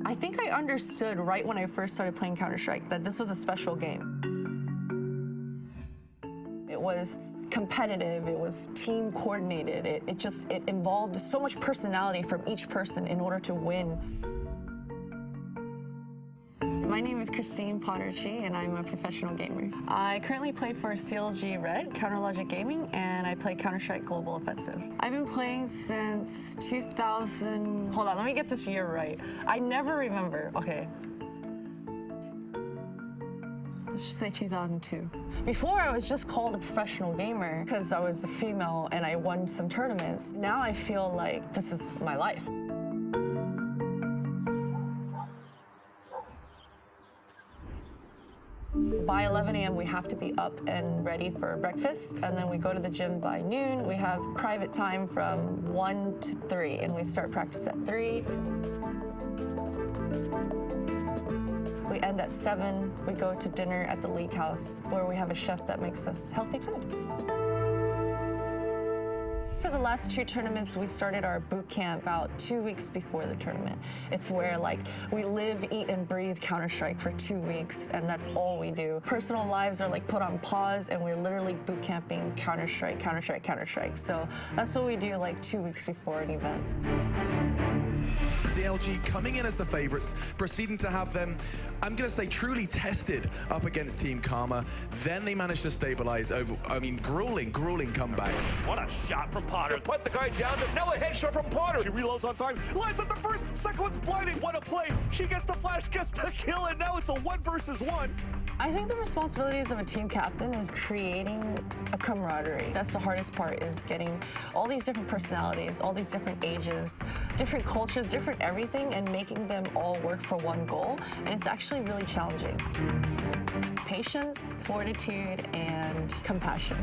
I think I understood right when I first started playing Counter-Strike that this was a special game. It was competitive, it was team coordinated, it involved so much personality from each person in order to win. My name is Christine Potterchi, and I'm a professional gamer. I currently play for CLG Red, Counter Logic Gaming, and I play Counter-Strike Global Offensive. I've been playing since 2000, hold on, let me get this year right. I never remember, okay. Let's just say 2002. Before, I was just called a professional gamer because I was a female and I won some tournaments. Now I feel like this is my life. By 11 a.m. we have to be up and ready for breakfast, and then we go to the gym by noon. We have private time from 1 to 3, and we start practice at 3. We end at 7. We go to dinner at the League House, where we have a chef that makes us healthy food. For the last 2 tournaments, we started our boot camp about 2 weeks before the tournament. It's where we live, eat, and breathe Counter-Strike for 2 weeks, and that's all we do. Personal lives are put on pause, and we're literally boot camping Counter-Strike, Counter-Strike, Counter-Strike. So that's what we do 2 weeks before an event. CLG coming in as the favorites, proceeding to have them, I'm going to say, truly tested up against Team Karma. Then they managed to stabilize over, grueling comeback. What a shot from Potter. Put the guy down. Now a headshot from Potter. She reloads on time. Lands at the first. Second one's blinded. What a play. She gets the flash, gets the kill, and now it's a 1 versus 1. I think the responsibilities of a team captain is creating a camaraderie. That's the hardest part, is getting all these different personalities, all these different ages, different cultures, different everything, and making them all work for one goal. And it's actually really challenging. Patience, fortitude, and compassion.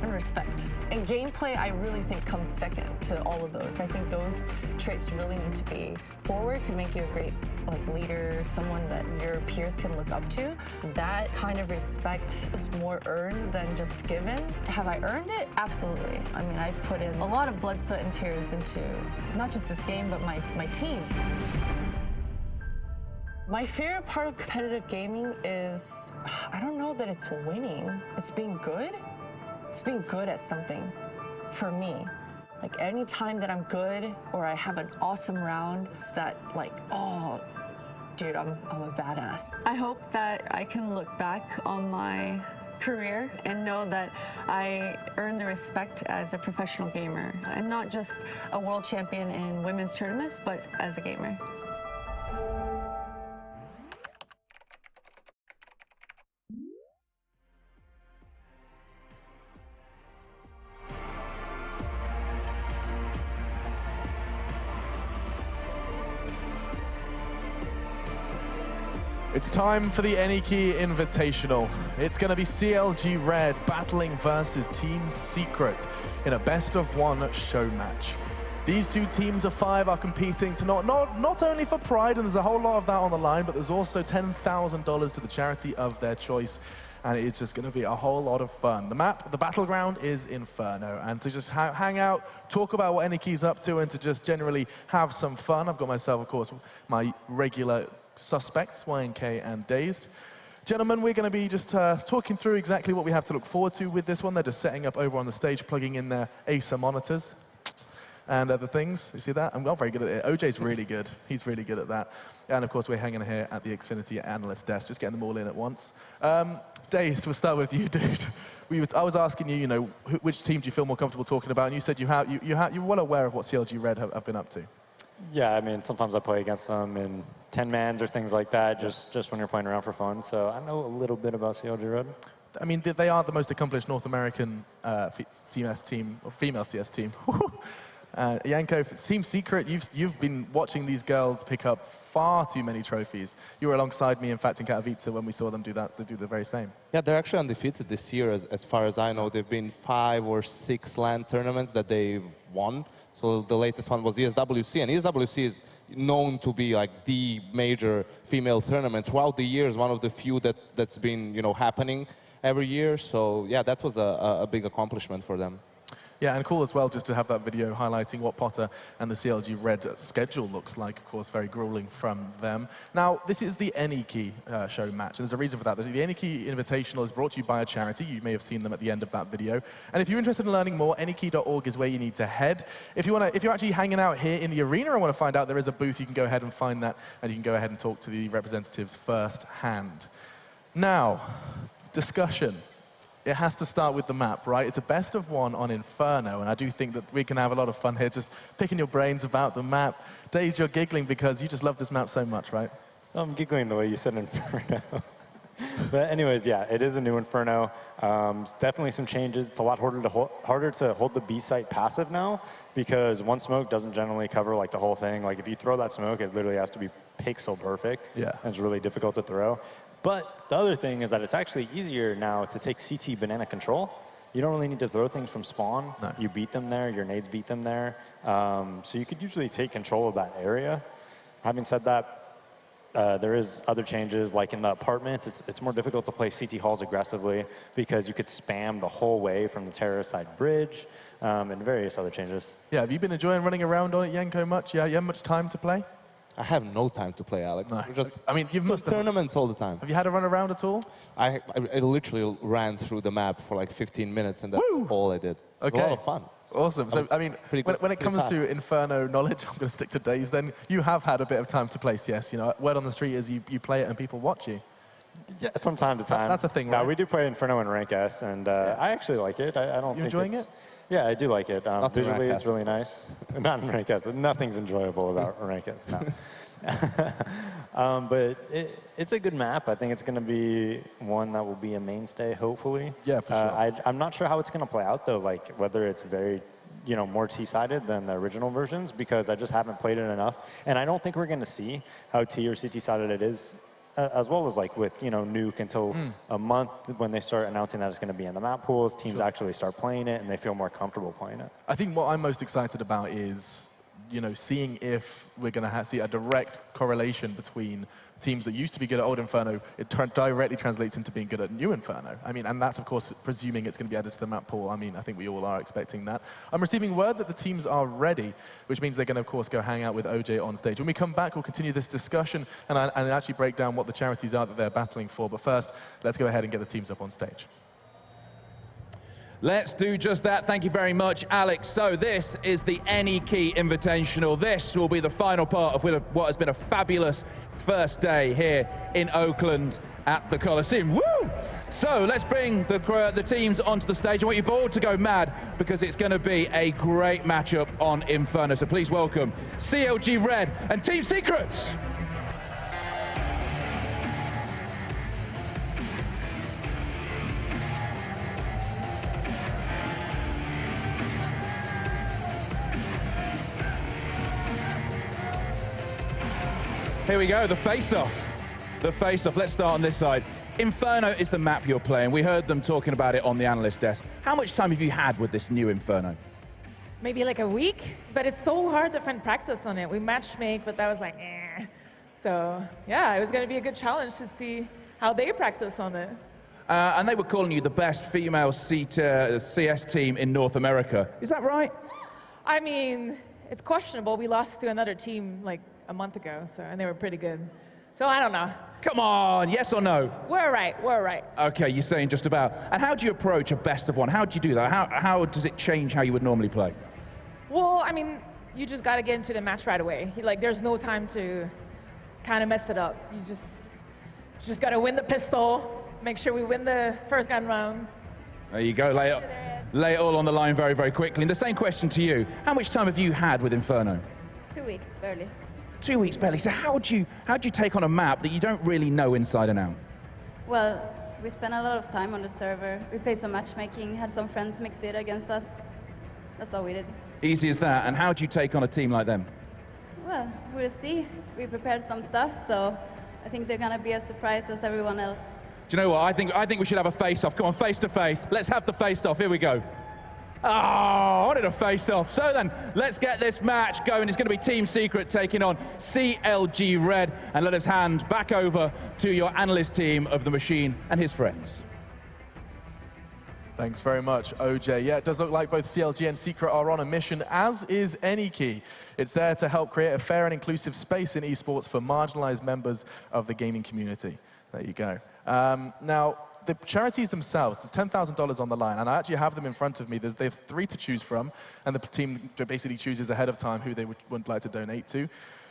And respect. And gameplay, I really think, comes second to all of those. I think those traits really need to be forward to make you a great leader, someone that your peers can look up to. That kind of respect is more earned than just given. Have I earned it? Absolutely. I've put in a lot of blood, sweat, and tears into not just this game, but my team. My favorite part of competitive gaming is, I don't know that it's winning. It's being good. It's being good at something, for me. Any time that I'm good or I have an awesome round, it's that oh, dude, I'm a badass. I hope that I can look back on my career and know that I earned the respect as a professional gamer, and not just a world champion in women's tournaments, but as a gamer. It's time for the Eniki Invitational. It's going to be CLG Red battling versus Team Secret in a best-of-1 show match. These 2 teams of 5 are competing to not only for pride, and there's a whole lot of that on the line, but there's also $10,000 to the charity of their choice, and it is just going to be a whole lot of fun. The battleground is Inferno, and to just hang out, talk about what Eniki's up to, and to just generally have some fun, I've got myself, of course, my regular suspects, YNK and Dazed. Gentlemen, we're going to be just talking through exactly what we have to look forward to with this one. They're just setting up over on the stage, plugging in their Acer monitors and other things. You see that? I'm not very good at it. OJ's really good. He's really good at that. And of course, we're hanging here at the Xfinity analyst desk, just getting them all in at once. Dazed, we'll start with you, dude. I was asking you, which team do you feel more comfortable talking about? And you said you're well aware of what CLG Red have been up to. Yeah, sometimes I play against them in 10-mans or things like that, just when you're playing around for fun. So I know a little bit about CLG Red. They are the most accomplished North American CS team, or female CS team. Yanko, Team Secret, you've been watching these girls pick up far too many trophies. You were alongside me, in fact, in Katowice when we saw them do that. They do the very same. Yeah, they're actually undefeated this year, as far as I know. They've been 5 or 6 LAN tournaments that they've won. So the latest one was ESWC, and ESWC is known to be the major female tournament throughout the years, one of the few that's been happening every year. So yeah, that was a big accomplishment for them. Yeah, and cool as well just to have that video highlighting what Potter and the CLG Red schedule looks like. Of course, very grueling from them. Now, this is the Any show match, and there's a reason for that. The Any Invitational is brought to you by a charity. You may have seen them at the end of that video. And if you're interested in learning more, anykey.org is where you need to head. If you're actually hanging out here in the arena and want to find out, there is a booth. You can go ahead and find that, and you can go ahead and talk to the representatives firsthand. Now, discussion. It has to start with the map, right? It's a best of one on Inferno, and I do think that we can have a lot of fun here just picking your brains about the map. Daze, you're giggling because you just love this map so much, right? I'm giggling the way you said Inferno. But anyways, yeah, it is a new Inferno. Definitely some changes. It's a lot harder to hold the B site passive now, because one smoke doesn't generally cover like the whole thing. Like if you throw that smoke, it literally has to be pixel perfect. Yeah. And it's really difficult to throw. But the other thing is that it's actually easier now to take CT banana control. You don't really need to throw things from spawn. No. You beat them there, your nades beat them there. So you could usually take control of that area. Having said that, there is other changes, like in the apartments, it's more difficult to play CT halls aggressively because you could spam the whole way from the terrorist side bridge, and various other changes. Yeah, have you been enjoying running around on it, Yenko, much? Yeah, you have much time to play? I have no time to play, Alex. No. We're just I mean, you must have, tournaments all the time. have you had a run around at all? I literally ran through the map for like 15 minutes, and that's all I did. It was a lot of fun. Awesome. So, I mean, when it comes to Inferno knowledge, I'm going to stick to Daze, then you have had a bit of time to play CS. You know, word on the street is you play it and people watch you. Yeah, from time to time. That's a thing, right? No, we do play Inferno in Rank S, and I actually like it. I don't You think enjoying it's, it? Yeah, I do like it. Visually, Rank it's S. really nice. Not in Rank S. Nothing's enjoyable about Rank S, no. But it's a good map. I think it's going to be one that will be a mainstay, hopefully. Yeah, for sure. I'm not sure how it's going to play out, though, like whether it's very, more T-sided than the original versions, because I just haven't played it enough. And I don't think we're going to see how T or CT-sided it is, as well as like with, Nuke until a month when they start announcing that it's going to be in the map pools, teams actually start playing it and they feel more comfortable playing it. I think what I'm most excited about is, seeing if we're going to see a direct correlation between teams that used to be good at old Inferno, it directly translates into being good at new Inferno. I mean, and that's, of course, presuming it's going to be added to the map pool. I mean, I think we all are expecting that. I'm receiving word that the teams are ready, which means they're going to, of course, go hang out with OJ on stage. When we come back, we'll continue this discussion and actually break down what the charities are that they're battling for. But first, let's go ahead and get the teams up on stage. Let's do just that. Thank you very much, Alex. So this is the Any Key Invitational. This will be the final part of what has been a fabulous first day here in Oakland at the Coliseum. Woo! So let's bring the teams onto the stage. I want you all to go mad because it's going to be a great matchup on Inferno. So please welcome CLG Red and Team Secret. Here we go, the face-off. The face-off. Let's start on this side. Inferno is the map you're playing. We heard them talking about it on the analyst desk. How much time have you had with this new Inferno? Maybe like a week, but it's so hard to find practice on it. We matchmake, but that was like, eh. So yeah, it was going to be a good challenge to see how they practice on it. And they were calling you the best female CS team in North America. Is that right? I mean, it's questionable. We lost to another team like a month ago, and they were pretty good. So I don't know. Come on, yes or no? We're right, we're right. Okay, you're saying just about. And how do you approach a best of one? How do you do that? How does it change how you would normally play? Well, I mean, you just got to get into the match right away. Like, there's no time to kind of mess it up. You just got to win the pistol, make sure we win the first gun round. There you go, lay it all on the line very, very quickly. And the same question to you. How much time have you had with Inferno? 2 weeks, barely. 2 weeks, barely. So how do you take on a map that you don't really know inside and out? Well, we spent a lot of time on the server. We played some matchmaking, had some friends mix it against us. That's all we did. Easy as that. And how do you take on a team like them? Well, we'll see. We prepared some stuff, so I think they're gonna be as surprised as everyone else. Do you know what? I think we should have a face-off. Come on, face-to-face. Let's have the face-off. Here we go. Oh, I wanted a face-off. So then, let's get this match going. It's going to be Team Secret taking on CLG Red. And let us hand back over to your analyst team of The Machine and his friends. Thanks very much, OJ. Yeah, it does look like both CLG and Secret are on a mission, as is AnyKey. It's there to help create a fair and inclusive space in esports for marginalized members of the gaming community. There you go. Now, the charities themselves, there's $10,000 on the line, and I actually have them in front of me. They have 3 to choose from, and the team basically chooses ahead of time who they would like to donate to.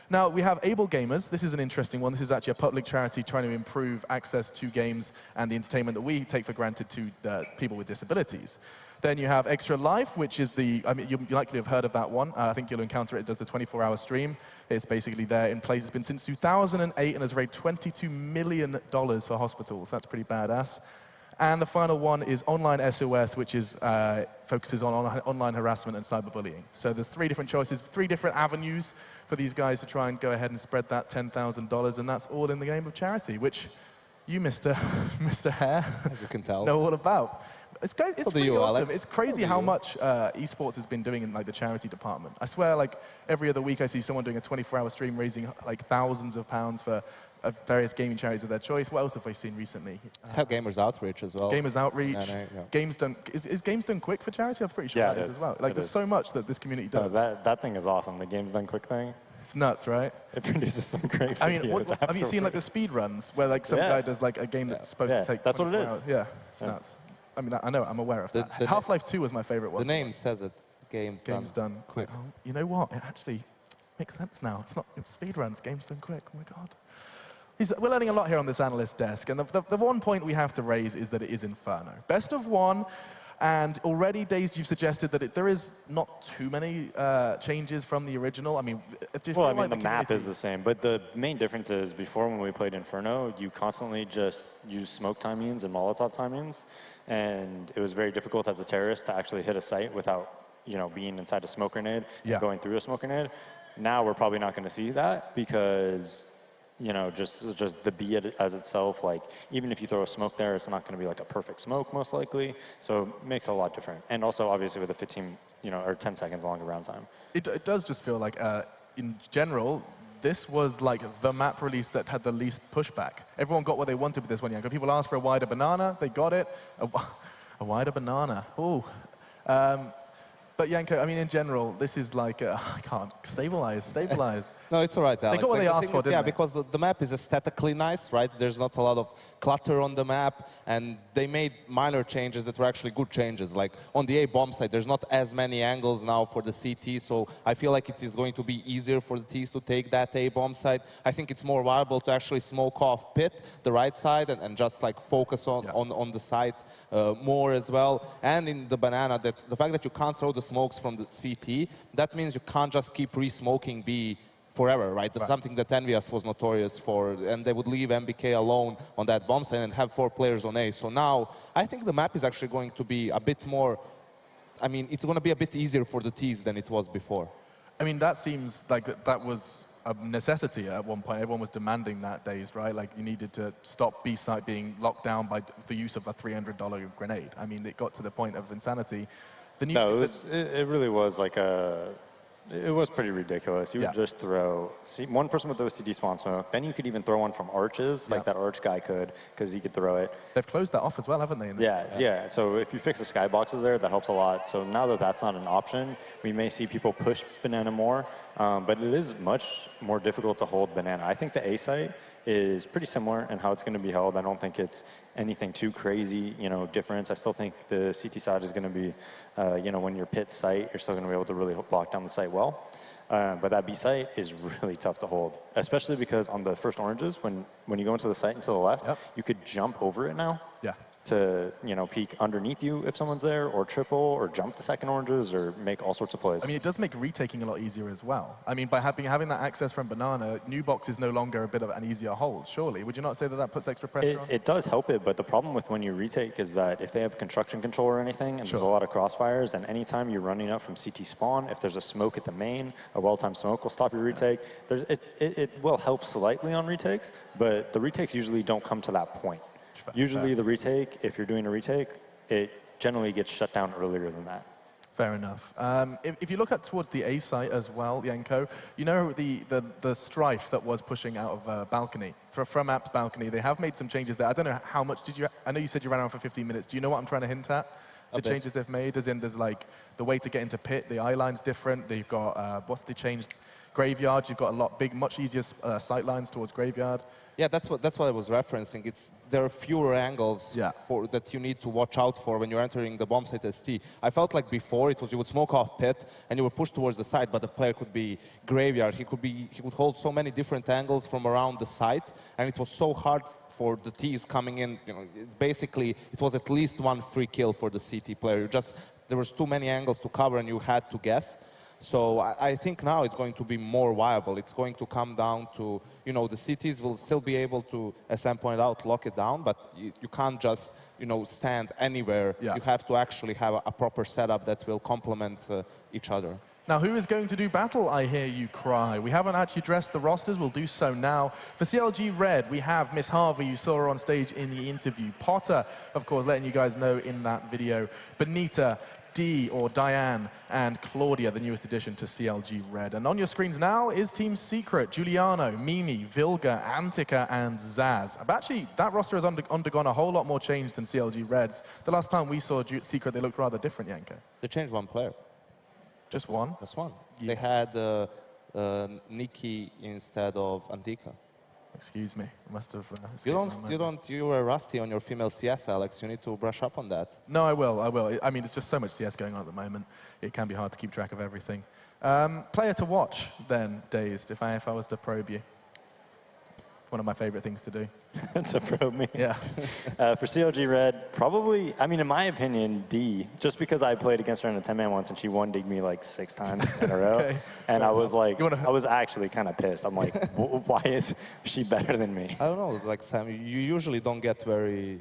Now, we have Able Gamers. This is an interesting one. This is actually a public charity trying to improve access to games and the entertainment that we take for granted to people with disabilities. Then you have Extra Life, which is I mean, you likely have heard of that one. I think you'll encounter it. It does the 24-hour stream. It's basically there in place. It's been since 2008 and has raised $22 million for hospitals. That's pretty badass. And the final one is Online SOS, which is focuses on online harassment and cyberbullying. So there's 3 different choices, 3 different avenues for these guys to try and go ahead and spread that $10,000, and that's all in the game of charity, which you, Mr. Hare, as you can tell, know all about. It's pretty awesome. Alex. It's crazy how much esports has been doing in the charity department. I swear, every other week I see someone doing a 24-hour stream raising thousands of pounds for various gaming charities of their choice. What else have I seen recently? Have Gamers Outreach as well. Gamers Outreach. Yeah. Games Done. Is Games Done Quick for charity? I'm pretty sure that is as well. There's so much that this community does. That thing is awesome. The Games Done Quick thing. It's nuts, right? It produces some great videos. I mean, have you seen the speed runs where some guy does a game that's supposed to take? That's what it is. Hours? Yeah, it's nuts. I mean, I know, I'm aware of that. Half-Life 2 was my favorite one. The name says it. Games Done Quick. Oh, you know what? It actually makes sense now. It's not speed runs. Games Done Quick. Oh my god. We're learning a lot here on this analyst desk, and the one point we have to raise is that it is Inferno. Best of 1, and already, Days, you've suggested that there is not too many changes from the original. I mean, the map is the same, but the main difference is before when we played Inferno, you constantly just use smoke timings and Molotov timings, and it was very difficult as a terrorist to actually hit a site without being inside a smoke grenade and going through a smoke grenade. Now we're probably not going to see that because just the B as itself, even if you throw a smoke there, it's not going to be a perfect smoke, most likely. So it makes it a lot different. And also, obviously, with a 15, or 10 seconds longer round time. It does just feel like, in general, this was the map release that had the least pushback. Everyone got what they wanted with this one. People asked for a wider banana, they got it. A wider banana. Ooh. But Yanko, I mean, in general, this is I can't, stabilize. No, it's all right, Alex. They got what they asked for, didn't they? Yeah, because the map is aesthetically nice, right? There's not a lot of clutter on the map, and they made minor changes that were actually good changes. Like on the A bomb site, there's not as many angles now for the CT, so I feel like it is going to be easier for the Ts to take that A bomb site. I think it's more viable to actually smoke off pit, the right side, and just focus on the site more as well. And in the banana, the fact that you can't throw the smokes from the CT, that means you can't just keep re-smoking B forever, right? That's something that Envious was notorious for, and they would leave MBK alone on that bomb site and have 4 players on A. So now, I think the map is actually going to be a bit more, I mean, it's going to be a bit easier for the Ts than it was before. I mean, that seems like that was a necessity at one point. Everyone was demanding that, Days, right? You needed to stop B site being locked down by the use of a $300 grenade. I mean, it got to the point of insanity. It really was it was pretty ridiculous. You would just throw one person with OCD spawn smoke, then you could even throw one from arches, like that arch guy could, because he could throw it. They've closed that off as well, haven't they? Yeah. So if you fix the skyboxes there, that helps a lot. So now that that's not an option, we may see people push banana more, but it is much more difficult to hold banana. I think the A site is pretty similar in how it's going to be held. I don't think it's anything too crazy, difference. I still think the CT side is going to be, when you're pit site, you're still going to be able to really block down the site well. But that B site is really tough to hold, especially because on the first oranges, when you go into the site and to the left, you could jump over it now. To peek underneath you if someone's there, or triple, or jump the second oranges, or make all sorts of plays. I mean, it does make retaking a lot easier as well. I mean, by having that access from banana, new box is no longer a bit of an easier hold, surely. Would you not say that puts extra pressure on? It does help it, but the problem with when you retake is that if they have construction control or anything, and there's a lot of crossfires, and anytime you're running up from CT spawn, if there's a smoke at the main, a well-timed smoke will stop your retake. It will help slightly on retakes, but the retakes usually don't come to that point. Usually the retake, if you're doing a retake, it generally gets shut down earlier than that. Fair enough. If you look towards the A site as well, Yanko, the strife that was pushing out of balcony, from Apt balcony, they have made some changes there. I don't know how much I know you said you ran around for 15 minutes. Do you know what I'm trying to hint at? The changes they've made, as in there's like the way to get into pit, the eye line's different. They've got, what's they changed? Graveyard, you've got a lot much easier sight lines towards Graveyard. Yeah, that's what I was referencing. There are fewer angles that you need to watch out for when you're entering the bomb site ST. I felt like before it was you would smoke off pit and you would push towards the side, but the player could be Graveyard. He could hold so many different angles from around the site, and it was so hard for the T's coming in. You know, it was at least one free kill for the CT player. There was too many angles to cover, and you had to guess. So I think now it's going to be more viable. It's going to come down to, you know, the cities will still be able to, as Sam pointed out, lock it down, but you can't just, you know, stand anywhere. Yeah. You have to actually have a proper setup that will complement each other. Now, who is going to do battle, I hear you cry? We haven't actually addressed the rosters. We'll do so now. For CLG Red, we have Miss Harvey. You saw her on stage in the interview. Potter, of course, letting you guys know in that video. Benita, Dee, or Diane, and Claudia, the newest addition to CLG Red. And on your screens now is Team Secret, Giuliano, Mimi, Vilga, Antica, and Zaz. But actually, that roster has undergone a whole lot more change than CLG Red's. The last time we saw Secret, they looked rather different, Yanko. They changed one player. Just one? Just one. Yeah. They had Nikki instead of Antica. Excuse me, I must have. You were rusty on your female CS, Alex. You need to brush up on that. No, I will. I mean, there's just so much CS going on at the moment. It can be hard to keep track of everything. Player to watch, then, Dazed, if I was to probe you. One of my favorite things to do. To probe me? Yeah. For CLG Red, probably, I mean, in my opinion, D. Just because I played against her in a 10-man once and she one-digged me like 6 times in a row. Okay. And I was like, I was actually kind of pissed. I'm like, why is she better than me? I don't know, like Sam, you usually don't get very,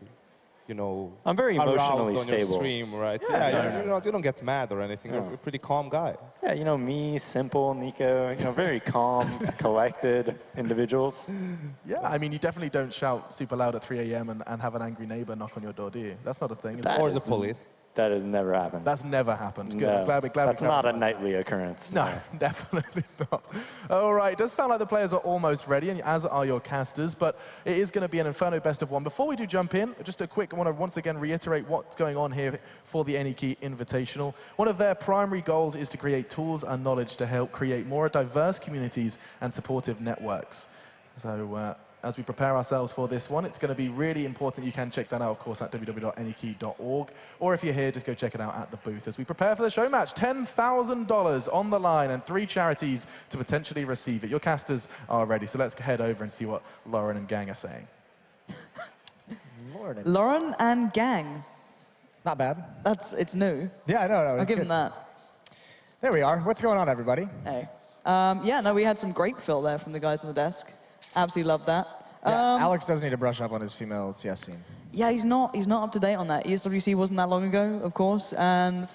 you know, I'm very emotionally on stable. Your stream, right? Yeah, you don't get mad or anything. You're a pretty calm guy. Yeah, you know, me, simple, Nico, you know, very calm, collected individuals. Yeah, I mean, you definitely don't shout super loud at 3 a.m. and have an angry neighbor knock on your door, do you? That's not a thing. Or the police. That has never happened. That's never happened. Good. No, I'm glad that's not a nightly occurrence. No, definitely not. All right, it does sound like the players are almost ready, and as are your casters, but it is going to be an Inferno best of 1. Before we do jump in, just a quick, I want to once again reiterate what's going on here for the Key Invitational. One of their primary goals is to create tools and knowledge to help create more diverse communities and supportive networks. So as we prepare ourselves for this one, it's going to be really important. You can check that out, of course, at www.anykey.org. Or if you're here, just go check it out at the booth. As we prepare for the show match, $10,000 on the line and 3 charities to potentially receive it. Your casters are ready, so let's head over and see what Lauren and gang are saying. Lauren and gang. Not bad. It's new. Yeah, no. I'll give him that. There we are. What's going on, everybody? Hey. Yeah, no, we had some great fill there from the guys on the desk. Absolutely loved that. Yeah, Alex does need to brush up on his female CS scene. Yeah, he's not up to date on that. ESWC wasn't that long ago, of course, and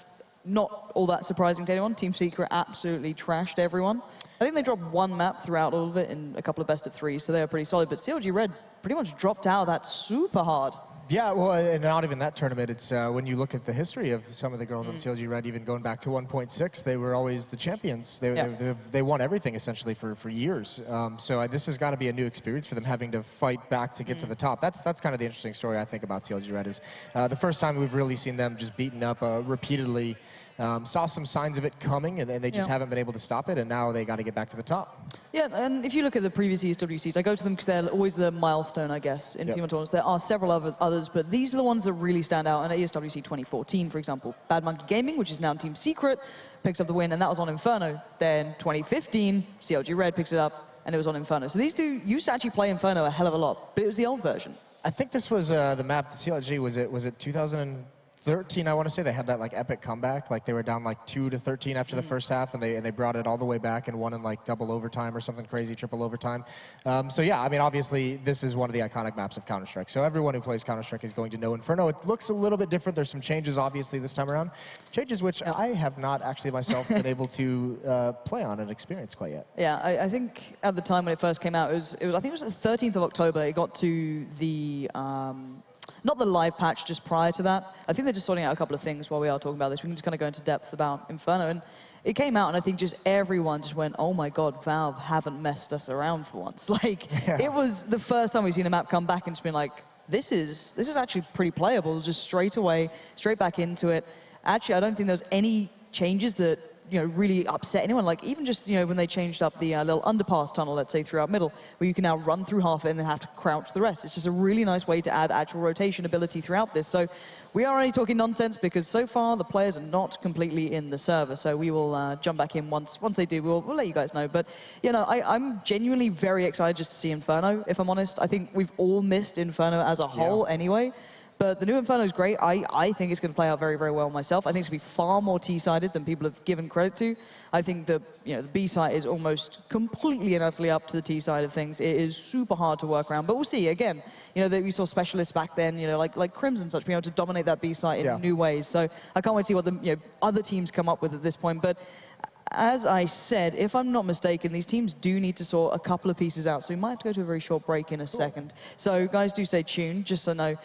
not all that surprising to anyone. Team Secret absolutely trashed everyone. I think they dropped 1 map throughout all of it in a couple of best of 3s, so they were pretty solid. But CLG Red pretty much dropped out of that super hard. Yeah, well, and not even that tournament. It's when you look at the history of some of the girls on CLG Red, even going back to 1.6, they were always the champions. They won everything essentially for years. So this has got to be a new experience for them, having to fight back to get to the top. That's kind of the interesting story I think about CLG Red is the first time we've really seen them just beaten up repeatedly. Saw some signs of it coming, and they just haven't been able to stop it, and now they got to get back to the top. Yeah, and if you look at the previous ESWCs, I go to them because they're always the milestone, I guess, in female tournaments. There are several others, but these are the ones that really stand out. And at ESWC 2014, for example, Bad Monkey Gaming, which is now Team Secret, picks up the win, and that was on Inferno. Then 2015, CLG Red picks it up, and it was on Inferno. So these two used to actually play Inferno a hell of a lot, but it was the old version. I think this was the map, the CLG, was it 2013, I want to say. They had that like epic comeback, like they were down like 2-13 after the first half, and they brought it all the way back and won in like double overtime or something crazy, triple overtime. So yeah, I mean, obviously this is one of the iconic maps of Counter-Strike. So everyone who plays Counter-Strike is going to know Inferno. It looks a little bit different. There's some changes obviously this time around, changes which I have not actually myself been able to play on and experience quite yet. Yeah, I think at the time when it first came out, I think it was the 13th of October. It got to the not the live patch, just prior to that. I think they're just sorting out a couple of things while we are talking about this. We can just kind of go into depth about Inferno. And it came out, and I think just everyone just went, oh my God, Valve haven't messed us around for once. Like, it was the first time we've seen a map come back and just been like, this is actually pretty playable. Just straight away, straight back into it. Actually, I don't think there's any changes that really upset anyone. Like even just when they changed up the little underpass tunnel, let's say throughout middle, where you can now run through half it and then have to crouch the rest. It's just a really nice way to add actual rotation ability throughout this. So we are only talking nonsense because so far the players are not completely in the server. So we will jump back in once they do. We'll let you guys know. But I'm genuinely very excited just to see Inferno. If I'm honest, I think we've all missed Inferno as a whole anyway. But the new Inferno is great. I think it's going to play out very, very well myself. I think it's going to be far more T-sided than people have given credit to. I think the B side is almost completely and utterly up to the T side of things. It is super hard to work around. But we'll see. Again, that we saw specialists back then, like Crims and such, being able to dominate that B side in new ways. So I can't wait to see what the other teams come up with at this point. But as I said, if I'm not mistaken, these teams do need to sort a couple of pieces out. So we might have to go to a very short break in a second. So guys, do stay tuned, just so know.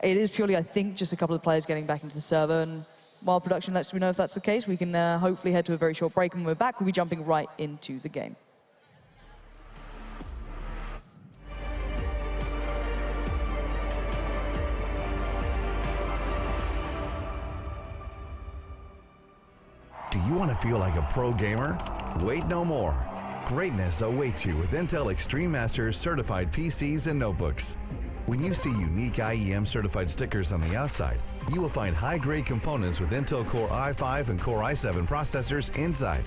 It is purely, I think, just a couple of players getting back into the server, and while production lets me know if that's the case, we can hopefully head to a very short break, and when we're back, we'll be jumping right into the game. Do you want to feel like a pro gamer? Wait no more. Greatness awaits you with Intel Extreme Masters certified PCs and notebooks. When you see unique IEM certified stickers on the outside, you will find high-grade components with Intel Core i5 and Core i7 processors inside.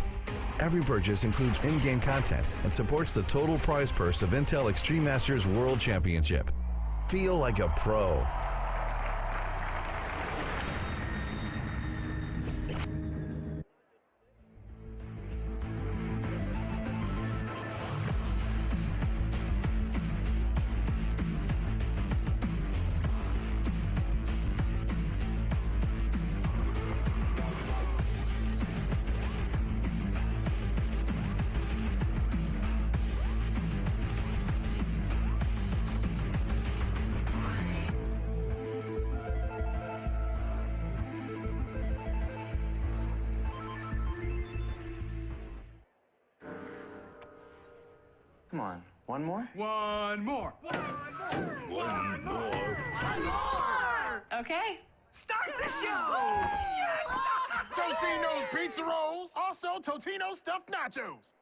Every purchase includes in-game content and supports the total prize purse of Intel Extreme Masters World Championship. Feel like a pro. Come on, one more? One more. One more. Okay. Start the show! Yes! Totino's pizza rolls, also Totino's stuffed nachos.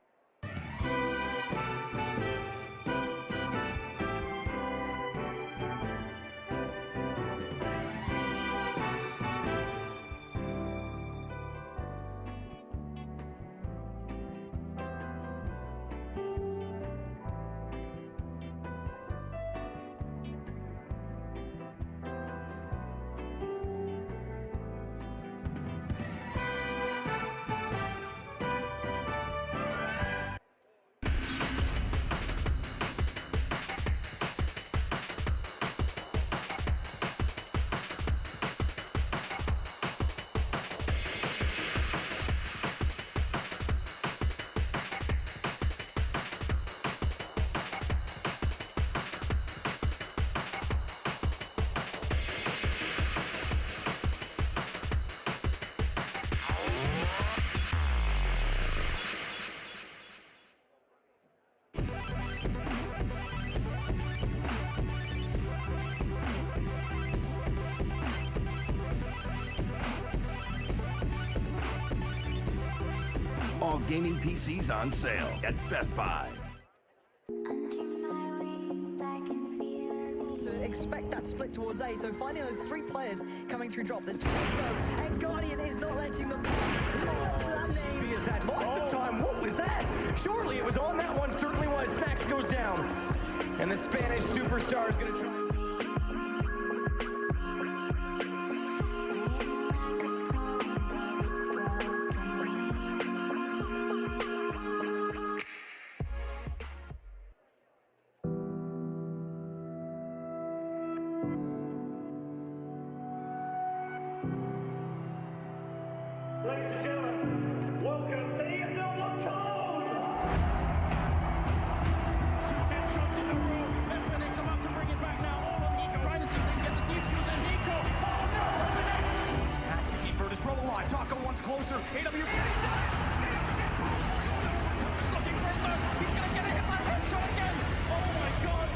All gaming PCs on sale at Best Buy. To expect that split towards A, so finding those three players coming through drop. There's two to go, and Guardian is not letting them live up to that name. He has had lots of time. What was that? Surely it was on. That one certainly was. Snacks goes down. And the Spanish superstar is going to try. Ladies and gentlemen, welcome to IEM Oakland! Two headshots in a row, and Phoenix about to bring it back now. All on Nico. Trying to see if they can get the defuse, and Nico. Oh no, Phoenix! Has to keep Virtus Pro alive. Taco once closer. AW. He's looking for a third. He's gonna get a hit by headshot again. Oh my god.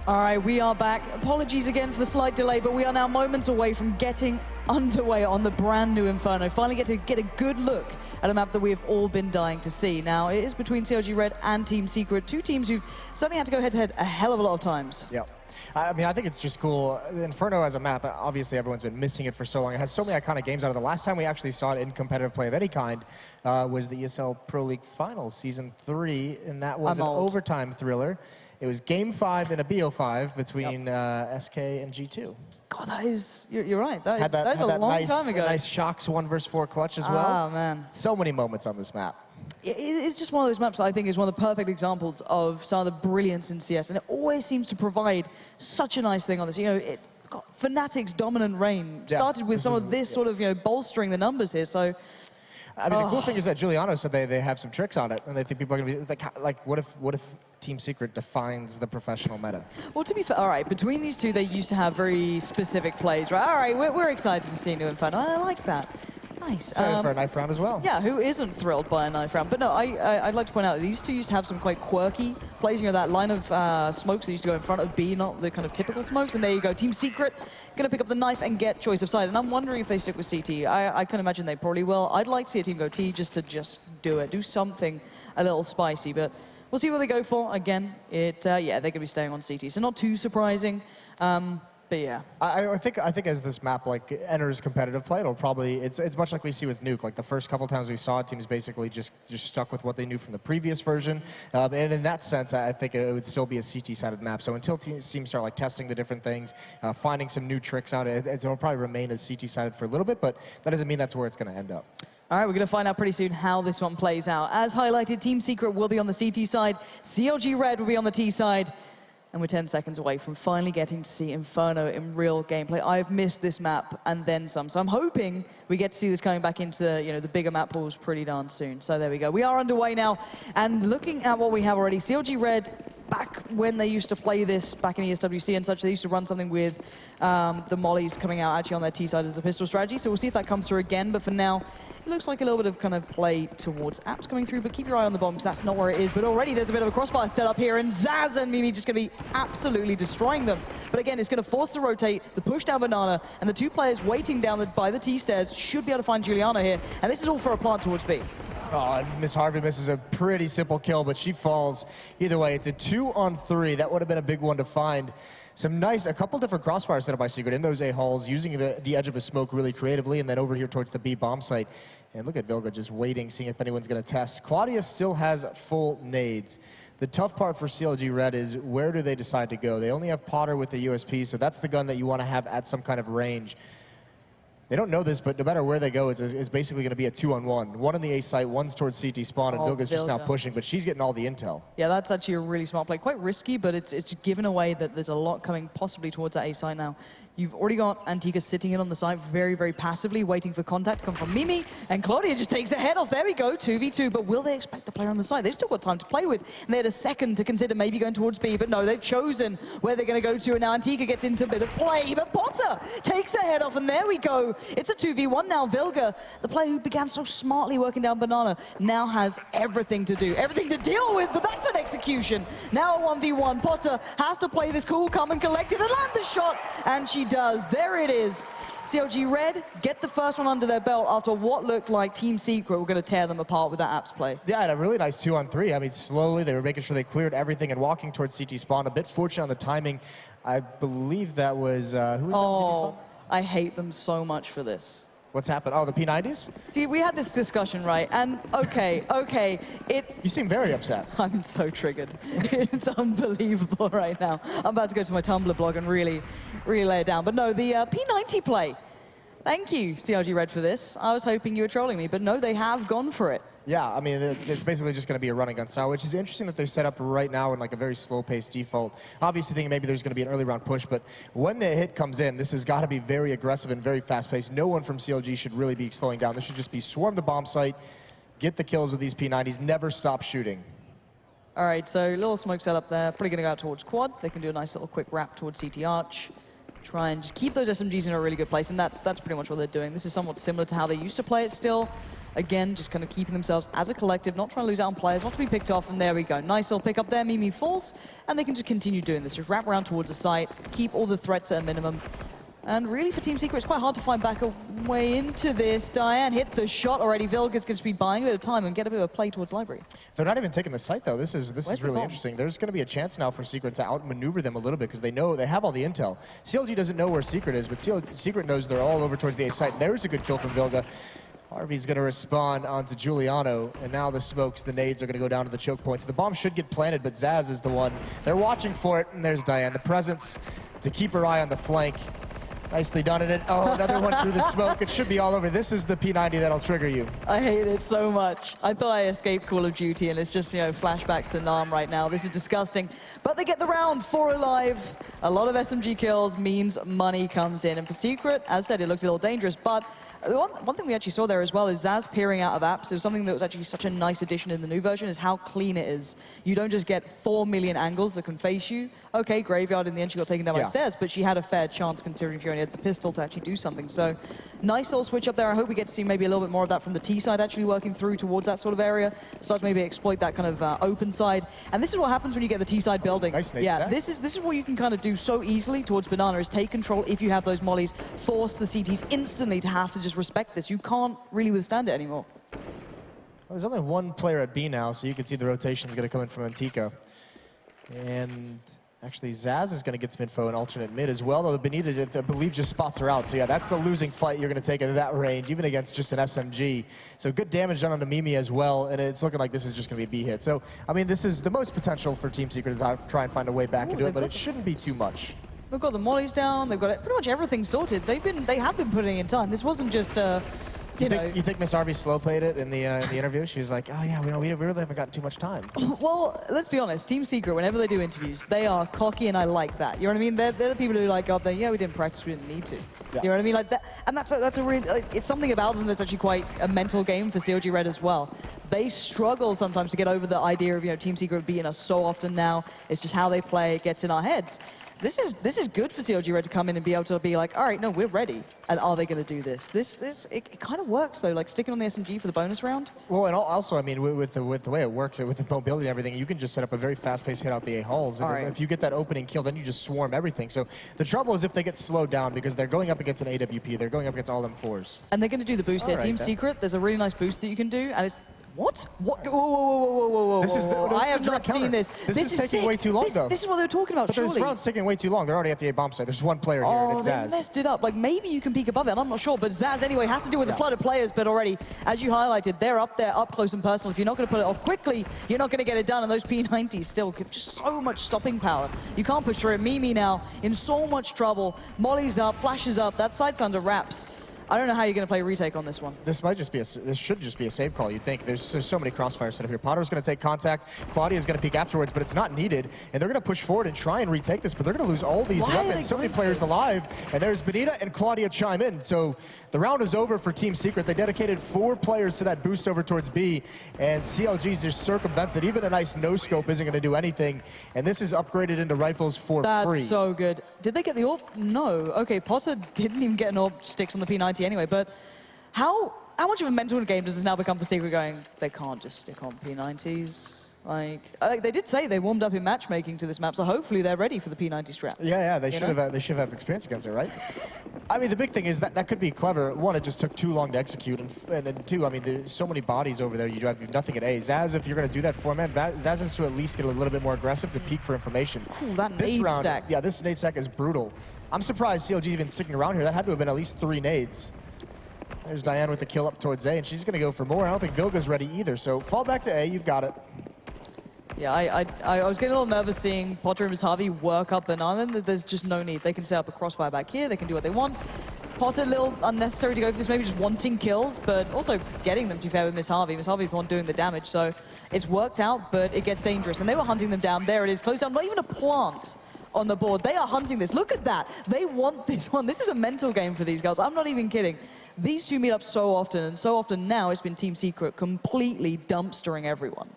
All right, we are back. Apologies again for the slight delay, but we are now moments away from getting underway on the brand new Inferno. Finally get a good look at a map that we have all been dying to see. Now, it is between CLG Red and Team Secret, two teams who've certainly had to go head-to-head a hell of a lot of times. Yep. I mean, I think it's just cool. Inferno as a map, obviously everyone's been missing it for so long. It has so many iconic games out of it. The last time we actually saw it in competitive play of any kind was the ESL Pro League Finals, Season 3, and that was an overtime thriller. It was Game 5 in a BO5 between SK and G2. God, that is, you're right. That is a long time ago. Nice Shocks 1v4 clutch as well. Ah, man. So many moments on this map. It's just one of those maps that I think is one of the perfect examples of some of the brilliance in CS, and it always seems to provide such a nice thing on this. You know, it got Fnatic's dominant reign started with some of this sort of, you know, bolstering the numbers here. So, I mean, the cool thing is that Giuliano said they have some tricks on it, and they think people are going to be like, what if Team Secret defines the professional meta? Well, to be fair, all right, between these two, they used to have very specific plays, right? All right, we're excited to see a new Inferno. I like that. Nice. Excited for a knife round as well. Yeah, who isn't thrilled by a knife round? But no, I'd like to point out that these two used to have some quite quirky plays. You know, that line of smokes that used to go in front of B, not the kind of typical smokes. And there you go, Team Secret going to pick up the knife and get choice of side. And I'm wondering if they stick with CT. I can imagine they probably will. I'd like to see a team go T just to do it, do something a little spicy. But we'll see what they go for. Again, yeah, they're going to be staying on CT. So not too surprising. But yeah, I think as this map like enters competitive play, it'll probably it's much like we see with Nuke. Like the first couple times we saw it, teams basically just stuck with what they knew from the previous version. And in that sense, I think it would still be a CT-sided map. So until teams start like testing the different things, finding some new tricks out, it'll probably remain as CT-sided for a little bit. But that doesn't mean that's where it's going to end up. All right, we're going to find out pretty soon how this one plays out. As highlighted, Team Secret will be on the CT side, CLG Red will be on the T side. And we're 10 seconds away from finally getting to see Inferno in real gameplay. I've missed this map and then some. So I'm hoping we get to see this coming back into, you know, the bigger map pools pretty darn soon. So there we go. We are underway now. And looking at what we have already, CLG Red, back when they used to play this back in ESWC and such, they used to run something with the mollies coming out actually on their T side as a pistol strategy. So we'll see if that comes through again. But for now, it looks like a little bit of kind of play towards apps coming through, but keep your eye on the bomb because that's not where it is. But already there's a bit of a crossfire set up here, and Zaz and Mimi just going to be absolutely destroying them. But again, it's going to force the rotate, the push down Banana, and the two players waiting down by the T stairs should be able to find Giuliana here. And this is all for a plant towards B. Oh, Miss Harvey misses a pretty simple kill, but she falls. Either way, it's a 2-on-3. That would have been a big one to find. A couple different crossfires set up by Secret in those A halls, using the edge of a smoke really creatively, and then over here towards the B bomb site. And look at Vilga just waiting, seeing if anyone's going to test. Claudia still has full nades. The tough part for CLG Red is where do they decide to go? They only have Potter with the USP, so that's the gun that you want to have at some kind of range. They don't know this, but no matter where they go, it's basically going to be a 2-on-1. One on the A site, one's towards CT spawn, and Vilga's just now pushing, but she's getting all the intel. Yeah, that's actually a really smart play. Quite risky, but it's given away that there's a lot coming possibly towards that A site now. You've already got Antigua sitting in on the side very, very passively, waiting for contact to come from Mimi, and Claudia just takes her head off. There we go, 2v2, but will they expect the player on the side? They've still got time to play with, and they had a second to consider maybe going towards B, but no, they've chosen where they're going to go to, and now Antigua gets into a bit of play, but Potter takes her head off, and there we go. It's a 2v1 now. Vilga, the player who began so smartly working down Banana, now has everything to do, everything to deal with, but that's an execution. Now a 1v1. Potter has to play this cool, calm, and collected, and land the shot, and she does. There it is. CLG Red get the first one under their belt after what looked like Team Secret were going to tear them apart with that apps play. Yeah, and a really nice 2-on-3. I mean, slowly they were making sure they cleared everything and walking towards CT spawn. A bit fortunate on the timing. I believe that was, who was that CT spawn? I hate them so much for this. What's happened? Oh, the P90s? See, we had this discussion, right? And okay, You seem very upset. I'm so triggered. It's unbelievable right now. I'm about to go to my Tumblr blog and really lay it down. But no, the P90 play. Thank you, CLG Red, for this. I was hoping you were trolling me, but no, they have gone for it. Yeah, I mean, it's basically just going to be a running gun style, which is interesting that they're set up right now in like a very slow-paced default. Obviously thinking maybe there's going to be an early round push, but when the hit comes in, this has got to be very aggressive and very fast-paced. No one from CLG should really be slowing down. This should just be swarm the bomb site, get the kills with these P90s, never stop shooting. All right, so little smoke setup there. Probably going to go out towards quad. They can do a nice little quick wrap towards CT arch. Try and just keep those SMGs in a really good place, and that's pretty much what they're doing. This is somewhat similar to how they used to play it still. Again, just kind of keeping themselves as a collective, not trying to lose out on players, not to be picked off, and there we go. Nice little pick up there, Mimi falls, and they can just continue doing this. Just wrap around towards the site, keep all the threats at a minimum. And really, for Team Secret, it's quite hard to find back a way into this. Diane hit the shot already. Vilga's going to be buying a bit of time and get a bit of a play towards Library. They're not even taking the site, though. This is really interesting. There's going to be a chance now for Secret to outmaneuver them a little bit because they know they have all the intel. CLG doesn't know where Secret is, but Secret knows they're all over towards the A site. There's a good kill from Vilga. Harvey's going to respond onto Giuliano, and now the smokes, the nades are going to go down to the choke points. The bomb should get planted, but Zaz is the one. They're watching for it, and there's Diane. The presence to keep her eye on the flank. Nicely done in it. Oh, another one through the smoke. It should be all over. This is the P90 that'll trigger you. I hate it so much. I thought I escaped Call of Duty, and it's just, you know, flashbacks to Nam right now. This is disgusting. But they get the round, 4 alive. A lot of SMG kills means money comes in. And for Secret, as said, it looked a little dangerous, but one thing we actually saw there as well is Zaz peering out of apps. It was something that was actually such a nice addition in the new version, is how clean it is. You don't just get 4 million angles that can face you. Okay, Graveyard, in the end she got taken down by stairs, but she had a fair chance considering she only had the pistol to actually do something. So nice little switch up there. I hope we get to see maybe a little bit more of that from the T side, actually working through towards that sort of area. Start to maybe exploit that kind of open side. And this is what happens when you get the T side building. Nice yeah, this is what you can kind of do so easily towards Banana, is take control if you have those mollies, force the CTs instantly to have to just respect this. You can't really withstand it anymore. Well, there's only one player at B now, so you can see the rotation is going to come in from Antica. And actually, Zaz is going to get some info in alternate mid as well, though Benita, I believe, just spots her out. So yeah, that's a losing fight you're going to take at that range, even against just an SMG. So good damage done on Mimi as well, and it's looking like this is just going to be a B hit. So, I mean, this is the most potential for Team Secret to try and find a way back into it, but it shouldn't be too much. They've got the mollies down, they've got pretty much everything sorted. They have been putting in time. This wasn't just you think Miss Harvey slow played it in the interview? She was like, oh yeah, we really haven't got too much time. Well, let's be honest. Team Secret, whenever they do interviews, they are cocky, and I like that. You know what I mean? They're the people who like go up there. Yeah, we didn't practice, we didn't need to. Yeah. You know what I mean? Like that, and that's a really it's something about them that's actually quite a mental game for CLG Red as well. They struggle sometimes to get over the idea of Team Secret beating us so often now. It's just how they play. It gets in our heads. This is good for CLG Red to come in and be able to be like, all right, no, we're ready. And are they going to do this? It kind of works though, like sticking on the SMG for the bonus round. Well, and also, I mean, with the way it works, with the mobility and everything, you can just set up a very fast-paced hit out the A halls. If you get that opening kill, then you just swarm everything. So the trouble is if they get slowed down because they're going up against an AWP, they're going up against all M4s. And they're going to do the boost here. Team Secret, there's a really nice boost that you can do, and it's what? What? Whoa. I have not seen this. This is taking way too long, though. This is what they're talking about, but this round's taking way too long. They're already at the A bomb site. There's one player here, and it's Zaz. They messed it up. Like, maybe you can peek above it, and I'm not sure, but Zaz, anyway, has to deal with the flood of players, but already, as you highlighted, they're up there, up close and personal. If you're not going to put it off quickly, you're not going to get it done, and those P90s still give just so much stopping power. You can't push through it. Mimi now in so much trouble. Molly's up, flashes up. That site's under wraps. I don't know how you're going to play retake on this one. This should just be a save call, you'd think. There's so many crossfires set up here. Potter's going to take contact. Claudia's going to peek afterwards, but it's not needed. And they're going to push forward and try and retake this, but they're going to lose all these weapons. So many players alive. And there's Benita and Claudia chime in. So the round is over for Team Secret. They dedicated 4 players to that boost over towards B. And CLG's just circumvents it. Even a nice no-scope isn't going to do anything. And this is upgraded into rifles for free. That's so good. Did they get the AWP? No. Okay, Potter didn't even get an AWP sticks on the P90 anyway, but how much of a mental game does this now become for Secret going, they can't just stick on P90s? Like they did say they warmed up in matchmaking to this map, so hopefully they're ready for the P90 straps. Yeah, they should have had experience against it, right? I mean, the big thing is that could be clever. One, it just took too long to execute, and then two, I mean, there's so many bodies over there. You have nothing at A. Zaz, if you're going to do that 4-man, Zaz has to at least get a little bit more aggressive to peek for information. Cool, that nade stack. Yeah, this nade stack is brutal. I'm surprised CLG even sticking around here. That had to have been at least 3 nades. There's Diane with the kill up towards A, and she's going to go for more. I don't think Vilga's ready either, so fall back to A. You've got it. Yeah, I was getting a little nervous seeing Potter and Miss Harvey work up Banana. There's just no need. They can set up a crossfire back here. They can do what they want. Potter, a little unnecessary to go for this, maybe just wanting kills, but also getting them, to be fair, with Miss Harvey. Miss Harvey's the one doing the damage, so it's worked out, but it gets dangerous. And they were hunting them down. There it is, close down. Not even a plant on the board. They are hunting this. Look at that. They want this one. This is a mental game for these guys. I'm not even kidding. These two meet up so often, and so often now it's been Team Secret completely dumpstering everyone.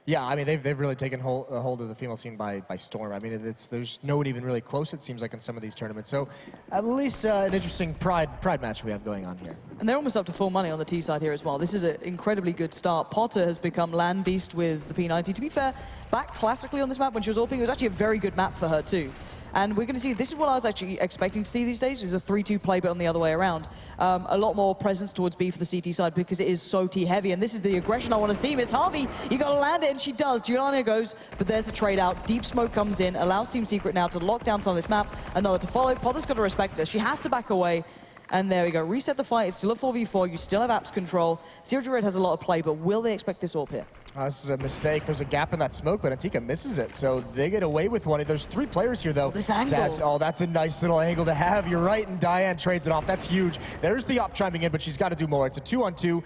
Yeah, I mean, they've really taken a hold of the female scene by storm. I mean, there's no one even really close, it seems like, in some of these tournaments. So at least an interesting pride match we have going on here. And they're almost up to full money on the T side here as well. This is an incredibly good start. Potter has become land beast with the P90. To be fair, back classically on this map when she was AWPing, it was actually a very good map for her too. And we're going to see, this is what I was actually expecting to see these days, is a 3-2 play, but on the other way around. A lot more presence towards B for the CT side because it is so T-heavy, and this is the aggression I want to see. Miss Harvey, you got to land it, and she does. Giuliana goes, but there's the trade out. Deep smoke comes in, allows Team Secret now to lock down some of this map. Another to follow. Potter's got to respect this. She has to back away. And there we go. Reset the fight. It's still a 4v4. You still have apps control. CLG Red has a lot of play, but will they expect this AWP here? This is a mistake. There's a gap in that smoke, but Antika misses it. So they get away with one. There's 3 players here, though. This angle. Oh, that's a nice little angle to have. You're right, and Diane trades it off. That's huge. There's the op chiming in, but she's got to do more. It's a 2-on-2.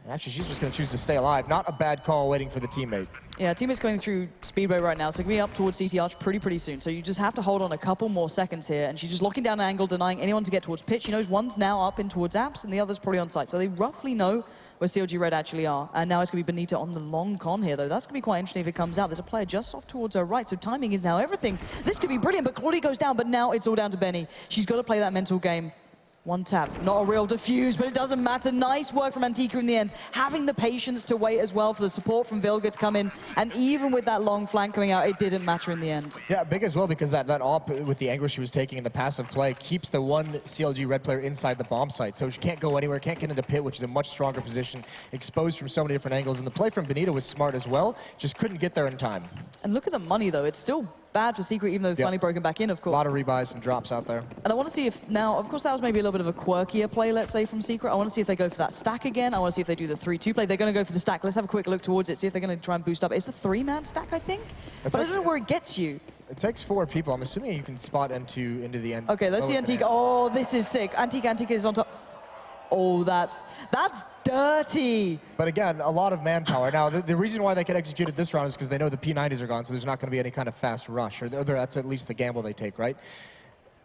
Actually, she's just going to choose to stay alive. Not a bad call waiting for the teammate. Yeah, teammate's going through Speedway right now, so going to be up towards CT Arch pretty soon. So you just have to hold on a couple more seconds here, and she's just locking down an angle, denying anyone to get towards pitch. She knows one's now up in towards apps, and the other's probably on site. So they roughly know where CLG Red actually are. And now it's going to be Benita on the long con here, though. That's going to be quite interesting if it comes out. There's a player just off towards her right, so timing is now everything. This could be brilliant, but Claudia goes down, but now it's all down to Benny. She's got to play that mental game. One tap, not a real defuse, but it doesn't matter. Nice work from Antika in the end. Having the patience to wait as well for the support from Vilga to come in. And even with that long flank coming out, it didn't matter in the end. Yeah, big as well, because that op with the angle she was taking in the passive play keeps the one CLG Red player inside the bomb site. So she can't go anywhere, can't get into pit, which is a much stronger position, exposed from so many different angles. And the play from Benita was smart as well, just couldn't get there in time. And look at the money, though. It's still bad for Secret, even though they've finally broken back in, of course. A lot of rebuys and drops out there. And I want to see if now, of course, that was maybe a little bit of a quirkier play, let's say, from Secret. I want to see if they go for that stack again. I want to see if they do the 3-2 play. They're going to go for the stack. Let's have a quick look towards it, see if they're going to try and boost up. It's the 3-man stack, I think. But I don't know where it gets you. It takes 4 people. I'm assuming you can spot into the end. Okay, let's see Antika. Oh, this is sick. Antika is on top. Oh, that's dirty. But again, a lot of manpower. Now, the reason why they can execute it this round is because they know the P90s are gone, so there's not going to be any kind of fast rush, or that's at least the gamble they take, right?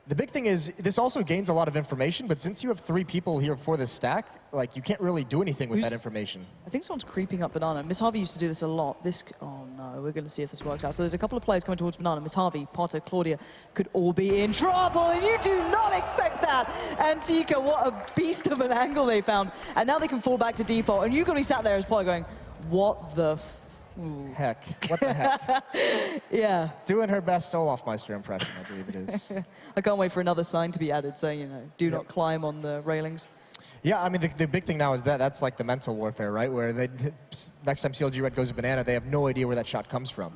The big thing is, this also gains a lot of information, but since you have 3 people here for this stack, like, you can't really do anything with that information. I think someone's creeping up Banana. Miss Harvey used to do this a lot. Oh no, we're going to see if this works out. So there's a couple of players coming towards Banana. Miss Harvey, Potter, Claudia could all be in trouble, and you do not expect that. Antika, what a beast of an angle they found. And now they can fall back to default, and you're going to be sat there as Potter going, what the heck? What the heck? Yeah. Doing her best Olafmeister impression, I believe it is. I can't wait for another sign to be added saying, you know, do not climb on the railings. Yeah, I mean, the big thing now is that's like the mental warfare, right? Where next time CLG Red goes to Banana, they have no idea where that shot comes from.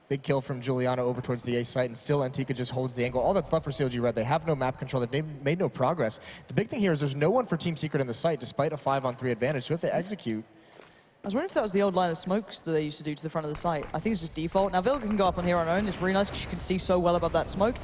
Big kill from Giuliana over towards the A site, and still Antika just holds the angle. All that's left for CLG Red, they have no map control, they've made no progress. The big thing here is there's no one for Team Secret in the site, despite a 5-on-3 advantage, so if they execute. I was wondering if that was the old line of smokes that they used to do to the front of the site. I think it's just default. Now, Vilga can go up on here on her own. It's really nice because she can see so well above that smoke.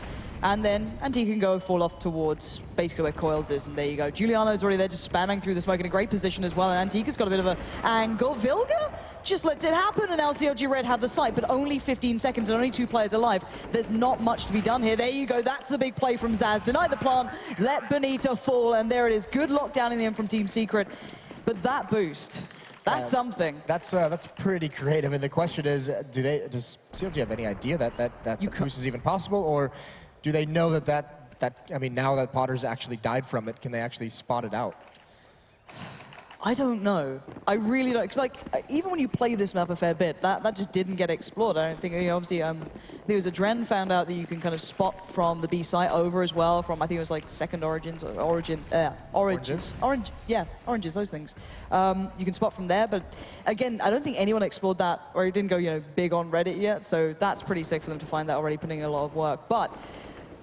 And then Antika can go fall off towards basically where Coils is, and there you go. Giuliano's already there just spamming through the smoke in a great position as well, and Antika's got a bit of an angle. Vilga just lets it happen, and now CLG Red have the site, but only 15 seconds and only 2 players alive. There's not much to be done here. There you go. That's the big play from Zaz. Deny the plant, let Benita fall, and there it is. Good lockdown in the end from Team Secret. But that boost, that's something. That's pretty creative. And the question is, does CLG have any idea that the boost is even possible, or do they know that I mean, now that Potter's actually died from it, can they actually spot it out? I don't know. I really don't. Because, like, even when you play this map a fair bit, that just didn't get explored. I don't think, you know, obviously, I think it was Adren found out that you can kind of spot from the B site over as well, from, I think it was like second origins, or oranges, those things. You can spot from there, but again, I don't think anyone explored that, or it didn't go, you know, big on Reddit yet, so that's pretty sick for them to find that already, putting in a lot of work. But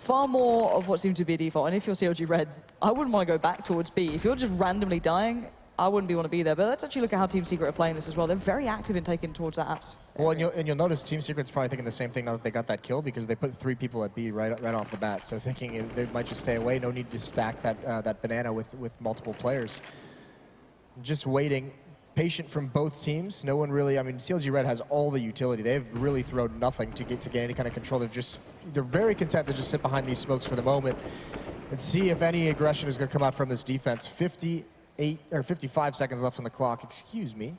far more of what seemed to be a default, and if you're CLG Red, I wouldn't want to go back towards B. If you're just randomly dying, I wouldn't want to be there, but let's actually look at how Team Secret are playing this as well. They're very active in taking towards that apps. Well, and you'll notice Team Secret's probably thinking the same thing now that they got that kill, because they put 3 people at B right off the bat. So thinking they might just stay away, no need to stack that banana with multiple players. Just waiting, patient from both teams. No one really, I mean, CLG Red has all the utility. They've really thrown nothing to get any kind of control. They're very content to just sit behind these smokes for the moment and see if any aggression is going to come out from this defense. 55 seconds left on the clock. Excuse me.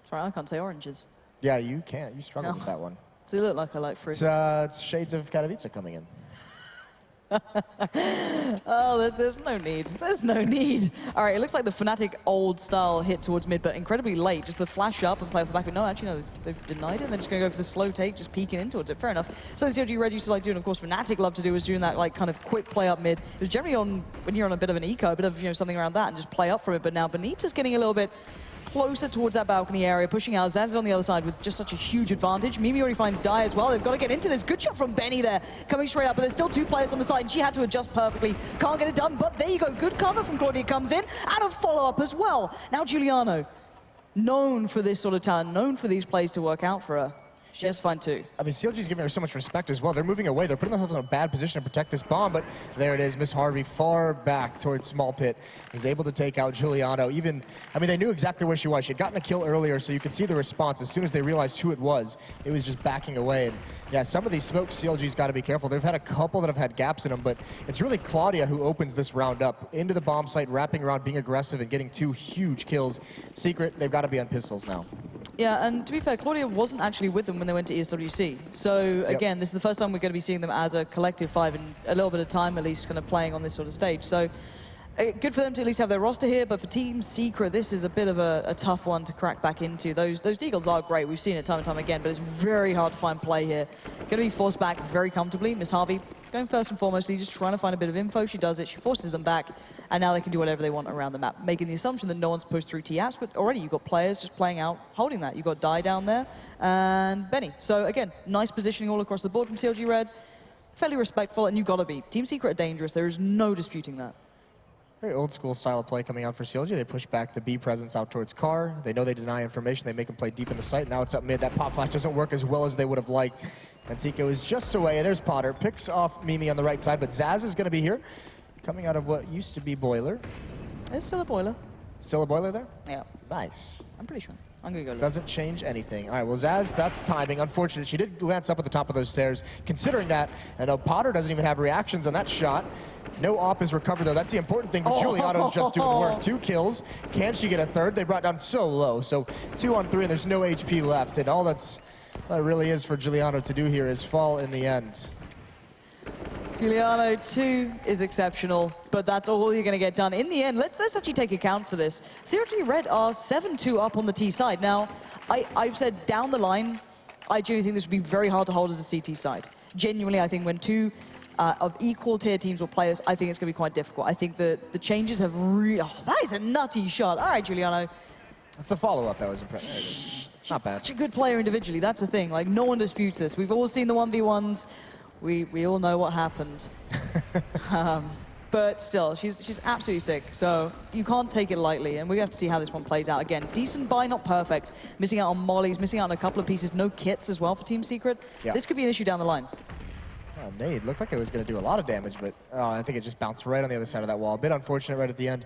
Sorry, I can't say oranges. Yeah, you can't. You struggle with that one. Does it look like I like free? It's shades of Katowice coming in. Oh, there's no need. There's no need. All right, it looks like the Fnatic old style hit towards mid, but incredibly late. Just the flash up and play off the back. But no, actually, no, they've denied it. They're just going to go for the slow take, just peeking in towards it. Fair enough. So the CLG Red used to like doing, of course, Fnatic love to do is doing that like kind of quick play up mid. It was generally on, when you're on a bit of an eco, a bit of, you know, something around that and just play up from it. But now Benita's getting a little bit closer towards that balcony area, pushing out. Zaz is on the other side with just such a huge advantage. Mimi already finds Die as well. They've got to get into this. Good shot from Benny there, coming straight up, but there's still two players on the side, and she had to adjust perfectly. Can't get it done, but there you go. Good cover from Claudia comes in, and a follow-up as well. Now Giuliano, known for this sort of talent, known for these plays to work out for her. She has to find two. I mean, CLG's giving her so much respect as well. They're moving away. They're putting themselves in a bad position to protect this bomb, but there it is. Miss Harvey far back towards Small Pit is able to take out Giuliano. Even, I mean, they knew exactly where she was. She had gotten a kill earlier, so you could see the response. As soon as they realized who it was just backing away. And yeah, some of these smokes, CLG's got to be careful. They've had a couple that have had gaps in them, but it's really Claudia who opens this round up. Into the bomb site, wrapping around, being aggressive, and getting two huge kills. Secret, they've got to be on pistols now. Yeah, and to be fair, Claudia wasn't actually with them when they went to ESWC. So again, this is the first time we're going to be seeing them as a collective five in a little bit of time, at least kind of playing on this sort of stage. So good for them to at least have their roster here, but for Team Secret, this is a bit of a tough one to crack back into. Those Deagles are great. We've seen it time and time again, but it's very hard to find play here. Going to be forced back very comfortably. Miss Harvey going first and foremost, just trying to find a bit of info. She does it. She forces them back, and now they can do whatever they want around the map, making the assumption that no one's pushed through T-Apps, but already you've got players just playing out, holding that. You've got Die down there, and Benny. So again, nice positioning all across the board from CLG Red. Fairly respectful, and you've got to be. Team Secret are dangerous. There is no disputing that. Very old school style of play coming out for CLG. They push back the B presence out towards Car. They know they deny information. They make them play deep in the site. Now it's up mid. That pop flash doesn't work as well as they would have liked. Antico is just away. There's Potter. Picks off Mimi on the right side, but Zaz is going to be here. Coming out of what used to be Boiler. It's still a Boiler. Still a Boiler there? Yeah. Nice. I'm pretty sure. I'm going to go look. Doesn't change anything. All right, well, Zaz, that's timing. Unfortunate. She did glance up at the top of those stairs. Considering that, I know Potter doesn't even have reactions on that shot. No op is recovered, though. That's the important thing. But Giuliano's just doing work. 2 kills. Can she get a third? They brought down so low. So 2 on 3, and there's no HP left. And all that really is for Giuliano to do here is fall in the end. Giuliano 2 is exceptional, but that's all you're going to get done. In the end, let's actually take account for this. CLG Red are 7-2 up on the T side. Now, I've said down the line, I genuinely think this would be very hard to hold as a CT side. Genuinely, I think when 2 of equal tier teams will play this, I think it's going to be quite difficult. I think the changes have really... Oh, that is a nutty shot. All right, Giuliano. That's the follow-up that was impressive. Not bad. Such a good player individually. That's the thing. Like, no one disputes this. We've all seen the 1v1s. We all know what happened. But still, she's absolutely sick. So you can't take it lightly, and we have to see how this one plays out. Again, decent buy, not perfect. Missing out on mollies, missing out on a couple of pieces. No kits as well for Team Secret. Yeah. This could be an issue down the line. Oh, Nade looked like it was going to do a lot of damage, but I think it just bounced right on the other side of that wall. A bit unfortunate right at the end.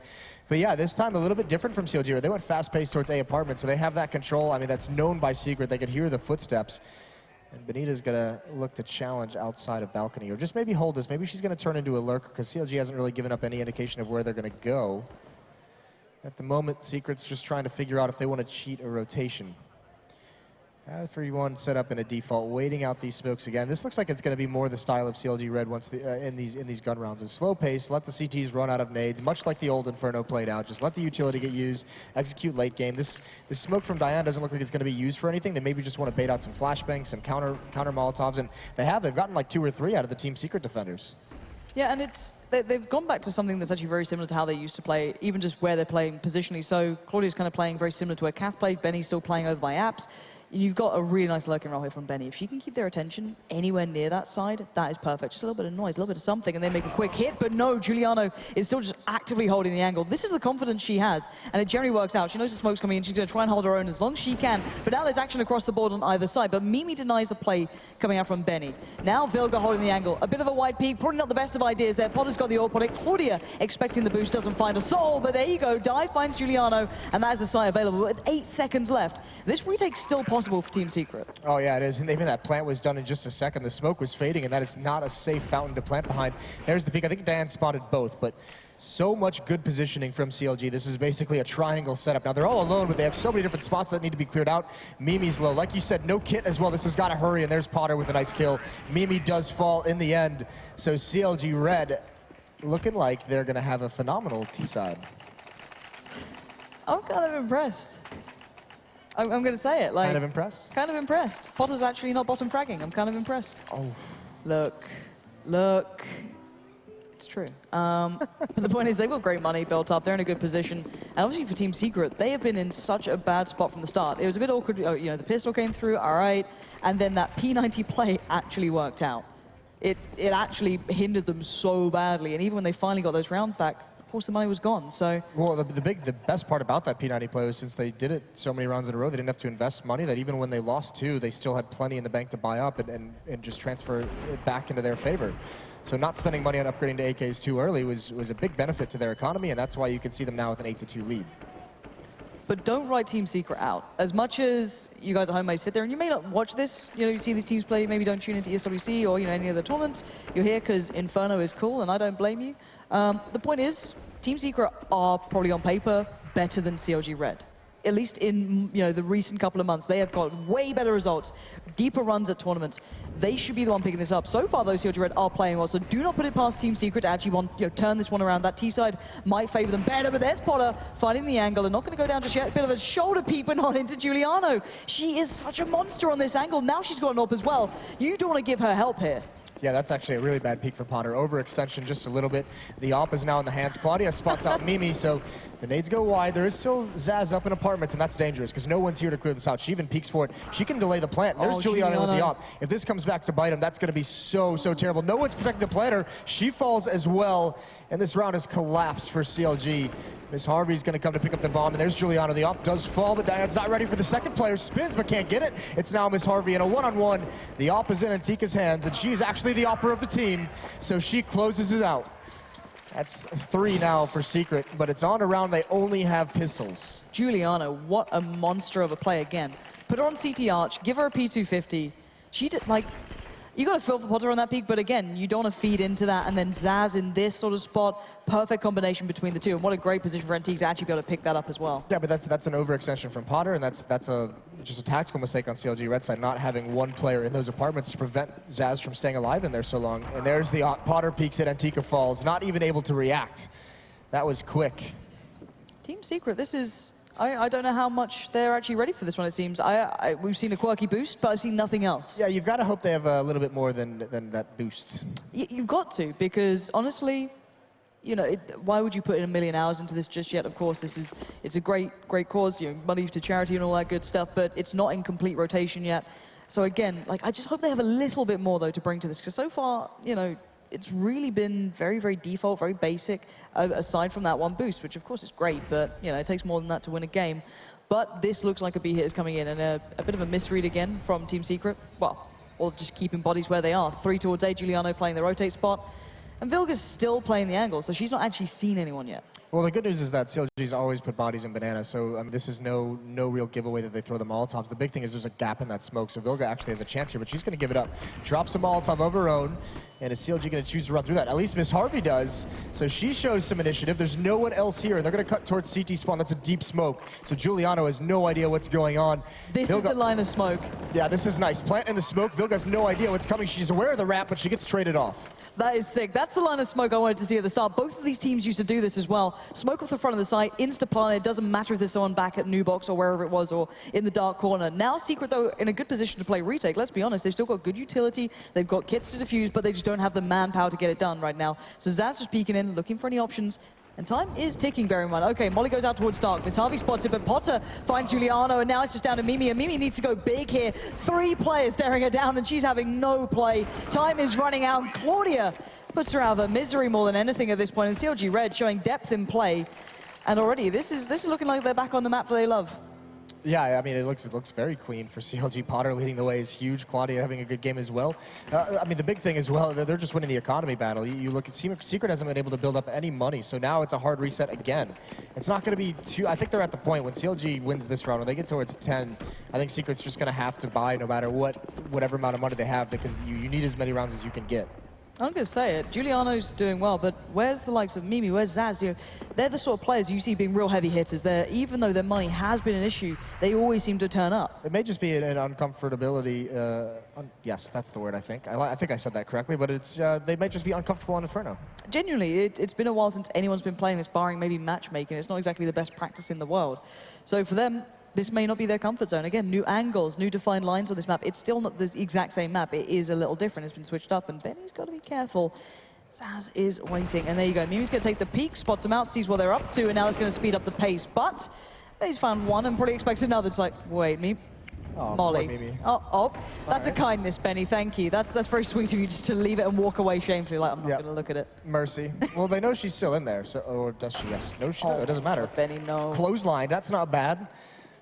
But yeah, this time a little bit different from CLG. They went fast-paced towards A apartment, so they have that control. I mean, that's known by Secret. They could hear the footsteps. And Benita's going to look to challenge outside of balcony, or just maybe hold this. Maybe she's going to turn into a lurker, because CLG hasn't really given up any indication of where they're going to go. At the moment, Secret's just trying to figure out if they want to cheat a rotation. 3-1 set up in a default, waiting out these smokes again. This looks like it's going to be more the style of CLG Red once in these gun rounds. It's slow pace, let the CTs run out of nades, much like the old Inferno played out. Just let the utility get used, execute late game. This smoke from Diane doesn't look like it's going to be used for anything. They maybe just want to bait out some flashbangs, some counter Molotovs, and they've gotten like 2 or 3 out of the Team Secret defenders. Yeah, and they've gone back to something that's actually very similar to how they used to play, even just where they're playing positionally. So Claudia's kind of playing very similar to where Kath played. Benny's still playing over by apps. You've got a really nice lurking roll here from Benny. If she can keep their attention anywhere near that side, that is perfect. Just a little bit of noise, a little bit of something, and they make a quick hit. But no, Giuliano is still just actively holding the angle. This is the confidence she has, and it generally works out. She knows the smoke's coming in. She's going to try and hold her own as long as she can. But now there's action across the board on either side. But Mimi denies the play coming out from Benny. Now Vilga holding the angle. A bit of a wide peek, probably not the best of ideas there. Potter's got the ult on it. Claudia expecting the boost, doesn't find a soul. But there you go. Dive finds Giuliano, and that is the site available with 8 seconds left. This retake's still possible. impossible for Team Secret. Oh yeah, it is. And even that plant was done in just a second. The smoke was fading, and that is not a safe fountain to plant behind. There's the peak. I think Dan spotted both, but so much good positioning from CLG. This is basically a triangle setup. Now, they're all alone, but they have so many different spots that need to be cleared out. Mimi's low. Like you said, no kit as well. This has got to hurry, and there's Potter with a nice kill. Mimi does fall in the end. So CLG Red looking like they're going to have a phenomenal T-side. I'm kind of impressed. I'm going to say it. Like, Kind of impressed? Kind of impressed. Potter's actually not bottom fragging. I'm kind of impressed. Oh. Look. It's true. But the point is, they've got great money built up. They're in a good position. And obviously for Team Secret, they have been in such a bad spot from the start. It was a bit awkward. You know, the pistol came through, all right. And then that P90 play actually worked out. It actually hindered them so badly. And even when they finally got those rounds back, of course the money was gone. So well, the best part about that P90 play was since they did it so many rounds in a row, they didn't have to invest money. That even when they lost 2, they still had plenty in the bank to buy up and just transfer it back into their favor. So not spending money on upgrading to AKs too early was a big benefit to their economy, and that's why you can see them now with an 8-2 lead. But don't write Team Secret out. As much as you guys at home may sit there and you may not watch this, you know, you see these teams play, maybe don't tune into ESWC or, you know, any other tournaments. You're here because Inferno is cool, and I don't blame you. The point is, Team Secret are probably on paper better than CLG Red. At least in, you know, the recent couple of months, they have got way better results, deeper runs at tournaments. They should be the one picking this up. So far, though, CLG Red are playing well, so do not put it past Team Secret to actually want, you know, turn this one around. That T-side might favor them better, but there's Potter finding the angle and not going to go down just yet. A bit of a shoulder peek, but not into Giuliano. She is such a monster on this angle. Now she's got an AWP as well. You don't want to give her help here. Yeah, that's actually a really bad peek for Potter. Overextension just a little bit. The AWP is now in the hands. Claudia spots out Mimi, so the nades go wide. There is still Zaz up in apartments, and that's dangerous because no one's here to clear this out. She even peeks for it. She can delay the plant. There's Giuliano with the AWP. If this comes back to bite him, that's going to be so terrible. No one's protecting the planter. She falls as well, and this round has collapsed for CLG. Miss Harvey's going to come to pick up the bomb, and there's Giuliano. The AWP does fall, but Diane's not ready for the second player. Spins, but can't get it. It's now Miss Harvey in a one-on-one. The AWP is in Antika's hands, and she's actually the AWPer of the team, so she closes it out. That's 3 now for Secret, but it's on a round they only have pistols. Giuliano, what a monster of a play again. Put her on CT Arch, give her a P250. She did, like, you got to feel for Potter on that peak, but again, you don't want to feed into that. And then Zaz in this sort of spot, perfect combination between the two. And what a great position for Antique to actually be able to pick that up as well. Yeah, but that's an overextension from Potter, and that's just a tactical mistake on CLG Red side, not having one player in those apartments to prevent Zaz from staying alive in there so long. And there's the Potter peeks it, Antika falls, not even able to react. That was quick. Team Secret, this is... I don't know how much they're actually ready for this one, it seems. We've seen a quirky boost, but I've seen nothing else. Yeah, you've got to hope they have a little bit more than that boost. You've got to, because honestly, you know, why would you put in 1 million hours into this just yet? Of course, it's a great cause, you know, money to charity and all that good stuff, but it's not in complete rotation yet. So again, like, I just hope they have a little bit more, though, to bring to this, because so far, you know, it's really been very default, very basic, aside from that one boost, which of course is great, but you know, it takes more than that to win a game. But this looks like a B hit is coming in, and a bit of a misread again from Team Secret. Well, or just keeping bodies where they are. 3 towards A, Giuliano playing the rotate spot, and Vilga's still playing the angle, so she's not actually seen anyone yet. Well, the good news is that CLG's always put bodies in Banana, so I mean, this is no real giveaway that they throw the Molotovs. The big thing is there's a gap in that smoke, so Vilga actually has a chance here, but she's going to give it up. Drops a Molotov of her own, and is CLG going to choose to run through that? At least Miss Harvey does, so she shows some initiative. There's no one else here, and they're going to cut towards CT spawn. That's a deep smoke, so Giuliano has no idea what's going on. This is the line of smoke. Yeah, this is nice. Plant in the smoke. Vilga has no idea what's coming. She's aware of the wrap, but she gets traded off. That is sick. That's the line of smoke I wanted to see at the start. Both of these teams used to do this as well. Smoke off the front of the site, insta-plant. It doesn't matter if there's someone back at New Box or wherever it was, or in the dark corner. Now Secret, though, in a good position to play retake. Let's be honest, they've still got good utility. They've got kits to defuse, but they just don't have the manpower to get it done right now. So Zaz just peeking in, looking for any options. And time is ticking, bear in mind. Okay, Molly goes out towards Dark. Miss Harvey spots it, but Potter finds Giuliano, and now it's just down to Mimi, and Mimi needs to go big here. 3 players staring her down, and she's having no play. Time is running out, and Claudia puts her out of her misery more than anything at this point, and CLG Red showing depth in play. And already, this is looking like they're back on the map that they love. Yeah, I mean, it looks very clean for CLG. Potter leading the way is huge. Claudia having a good game as well. I mean, the big thing as well, they're just winning the economy battle. You look at Secret hasn't been able to build up any money, so now it's a hard reset again. It's not going to be too... I think they're at the point when CLG wins this round, when they get towards 10, I think Secret's just going to have to buy no matter whatever amount of money they have, because you need as many rounds as you can get. I'm going to say it. Giuliano's doing well, but where's the likes of Mimi? Where's Zaz? You know, they're the sort of players you see being real heavy hitters. Even though their money has been an issue, they always seem to turn up. It may just be an uncomfortability. Yes, that's the word, I think. I think I said that correctly, but it's they might just be uncomfortable on Inferno. Genuinely, it's been a while since anyone's been playing this, barring maybe matchmaking. It's not exactly the best practice in the world. So for them, this may not be their comfort zone. Again, new angles, new defined lines on this map. It's still not the exact same map. It is a little different. It's been switched up, and Benny's got to be careful. Zaz is waiting, and there you go. Mimi's going to take the peek, spots them out, sees what they're up to, and now it's going to speed up the pace. But Benny's found one and probably expects another. It's like, wait, Mimi. Oh, Molly. Mimi. Oh, that's a kindness, Benny. Thank you. That's very sweet of you just to leave it and walk away shamefully. Like, I'm not going to look at it. Mercy. Well, they know she's still in there, so or does she? Yes. No, she. No, it doesn't matter. Benny, no. Clothesline. That's not bad.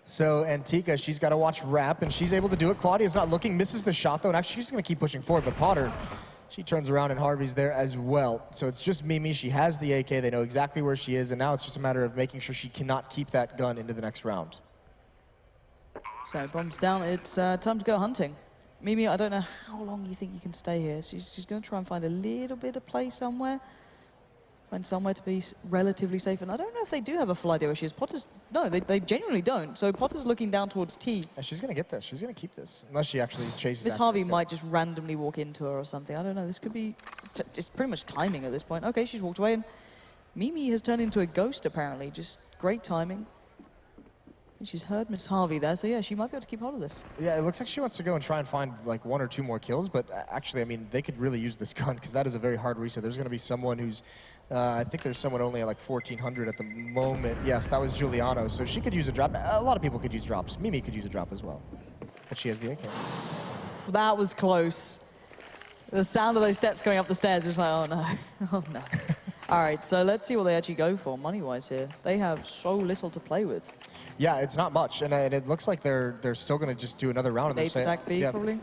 So Antika, she's got to watch Wrap, and she's able to do it. Claudia's not looking, misses the shot, though, and actually she's going to keep pushing forward. But Potter, she turns around, and Harvey's there as well. So it's just Mimi. She has the AK. They know exactly where she is, and now it's just a matter of making sure she cannot keep that gun into the next round. So bombs down. It's time to go hunting. Mimi, I don't know how long you think you can stay here. She's going to try and find a little bit of play somewhere. Find somewhere to be relatively safe. And I don't know if they do have a full idea where she is. Potter's... No, they genuinely don't. So Potter's looking down towards T. And she's going to get this. She's going to keep this. Unless she actually chases... Miss Harvey might just randomly walk into her or something. I don't know. This could be... It's pretty much timing at this point. Okay, she's walked away. And Mimi has turned into a ghost, apparently. Just great timing. She's heard Miss Harvey there, so yeah, she might be able to keep hold of this. Yeah, it looks like she wants to go and try and find like 1 or 2 more kills, but actually, I mean, they could really use this gun because that is a very hard reset. There's going to be someone who's, I think there's someone only at like 1,400 at the moment. Yes, that was Giuliano, so she could use a drop. A lot of people could use drops. Mimi could use a drop as well, but she has the AK. That was close. The sound of those steps going up the stairs was like, oh no, oh no. All right, so let's see what they actually go for money-wise here. They have so little to play with. Yeah, it's not much, and it looks like they're still going to just do another round of this. 8 stack B, probably?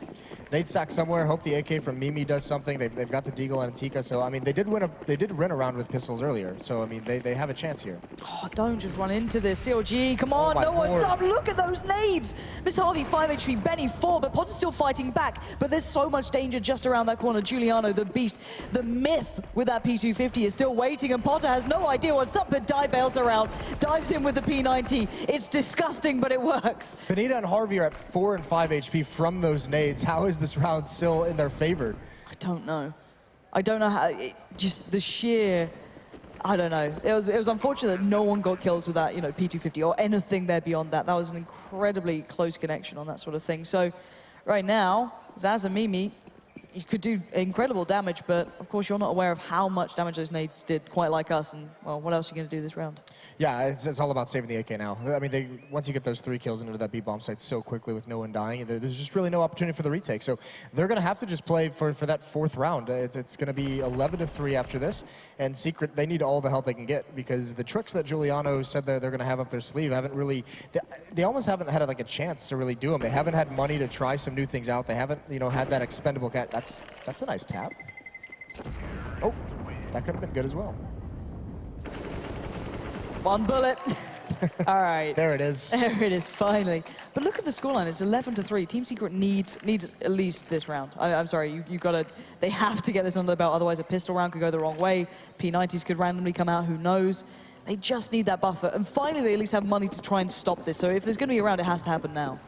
8 stack somewhere. Hope the AK from Mimi does something. They've got the Deagle and Antika, so I mean they did win a round with pistols earlier. So I mean they have a chance here. Oh, don't just run into this. CLG, come on, no one's up. Look at those nades. Miss Harvey 5 HP, Benny 4, but Potter's still fighting back. But there's so much danger just around that corner. Giuliano, the beast, the myth with that P250 is still waiting, and Potter has no idea what's up. But Die bails her out, dives in with the P90. It's disgusting, but it works. Benita and Harvey are at 4 and 5 HP from those nades. How is this round still in their favor? I don't know. I don't know how, just the sheer, I don't know. It was unfortunate that no one got kills with that, you know, P250 or anything there beyond that. That was an incredibly close connection on that sort of thing. So right now, Zaz and Mimi, you could do incredible damage, but of course you're not aware of how much damage those nades did, quite like us, and well, what else are you going to do this round? Yeah, it's all about saving the AK now. I mean, once you get those 3 kills into that B-bomb site so quickly with no one dying, there's just really no opportunity for the retake. So they're going to have to just play for that 4th round. It's going to be 11-3 after this, and Secret, they need all the help they can get because the tricks that Giuliano said they're going to have up their sleeve haven't really, they almost haven't had like a chance to really do them. They haven't had money to try some new things out. They haven't, you know, had that expendable cat. That's a nice tap. Oh, that could have been good as well. 1 bullet. All right. There it is. There it is, finally. But look at the scoreline. It's 11-3. Team Secret needs at least this round. I'm sorry, you gotta. They have to get this under the belt. Otherwise, a pistol round could go the wrong way. P90s could randomly come out. Who knows? They just need that buffer. And finally, they at least have money to try and stop this. So if there's going to be a round, it has to happen now.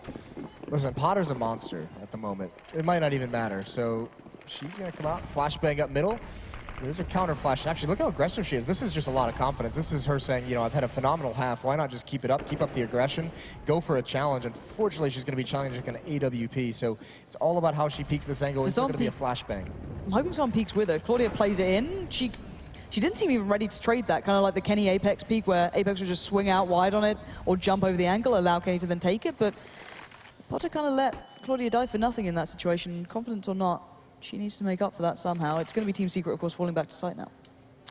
Listen, Potter's a monster at the moment. It might not even matter. So she's going to come out, flashbang up middle. There's a counter flash. Actually, look how aggressive she is. This is just a lot of confidence. This is her saying, you know, I've had a phenomenal half. Why not just keep it up, keep up the aggression, go for a challenge? Unfortunately, she's going to be challenging an AWP. So it's all about how she peeks this angle. It's going to be a flashbang. I'm hoping someone peeks with her. Claudia plays it in. She didn't seem even ready to trade that, kind of like the Kenny Apex peek where Apex would just swing out wide on it or jump over the angle, allow Kenny to then take it. But Potter kind of let Claudia die for nothing in that situation. Confidence or not, she needs to make up for that somehow. It's going to be Team Secret, of course, falling back to site now.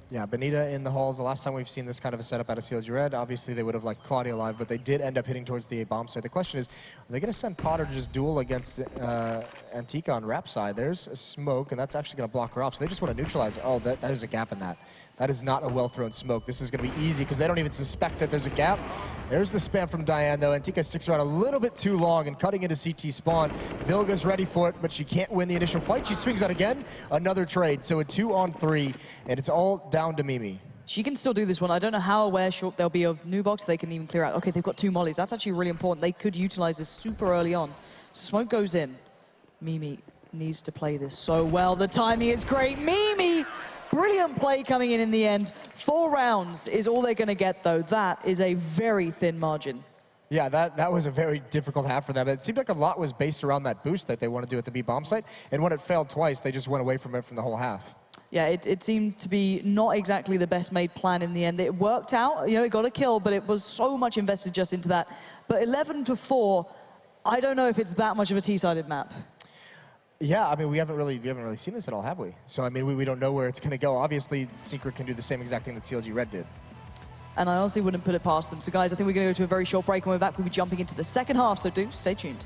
Yeah, Benita in the halls. The last time we've seen this kind of a setup out of CLG Red, obviously they would have liked Claudia live, but they did end up hitting towards the A bomb side. The question is, are they going to send Potter to just duel against Antika on Rap side? There's a smoke, and that's actually going to block her off. So they just want to neutralize. Oh, that is a gap in that. That is not a well-thrown smoke. This is going to be easy because they don't even suspect that there's a gap. There's the spam from Diane, though. Antika sticks around a little bit too long and cutting into CT spawn. Vilga's ready for it, but she can't win the initial fight. She swings out again. Another trade. So a 2-on-3, and it's all down to Mimi. She can still do this one. I don't know how aware they'll be of new box they can even clear out. Okay, they've got 2 mollies. That's actually really important. They could utilize this super early on. Smoke goes in. Mimi needs to play this so well. The timing is great. Mimi! Brilliant play coming in the end. 4 rounds is all they're going to get, though. That is a very thin margin. Yeah, that was a very difficult half for them. It seemed like a lot was based around that boost that they want to do at the B bomb site. And when it failed twice, they just went away from it from the whole half. Yeah, it seemed to be not exactly the best made plan in the end. It worked out, you know, it got a kill, but it was so much invested just into that. But 11-4, I don't know if it's that much of a T-sided map. Yeah, I mean, we haven't really seen this at all, have we? So, I mean, we don't know where it's going to go. Obviously, Secret can do the same exact thing that CLG Red did. And I honestly wouldn't put it past them. So, guys, I think we're going to go to a very short break, and when we're back, we'll be jumping into the second half, so do stay tuned.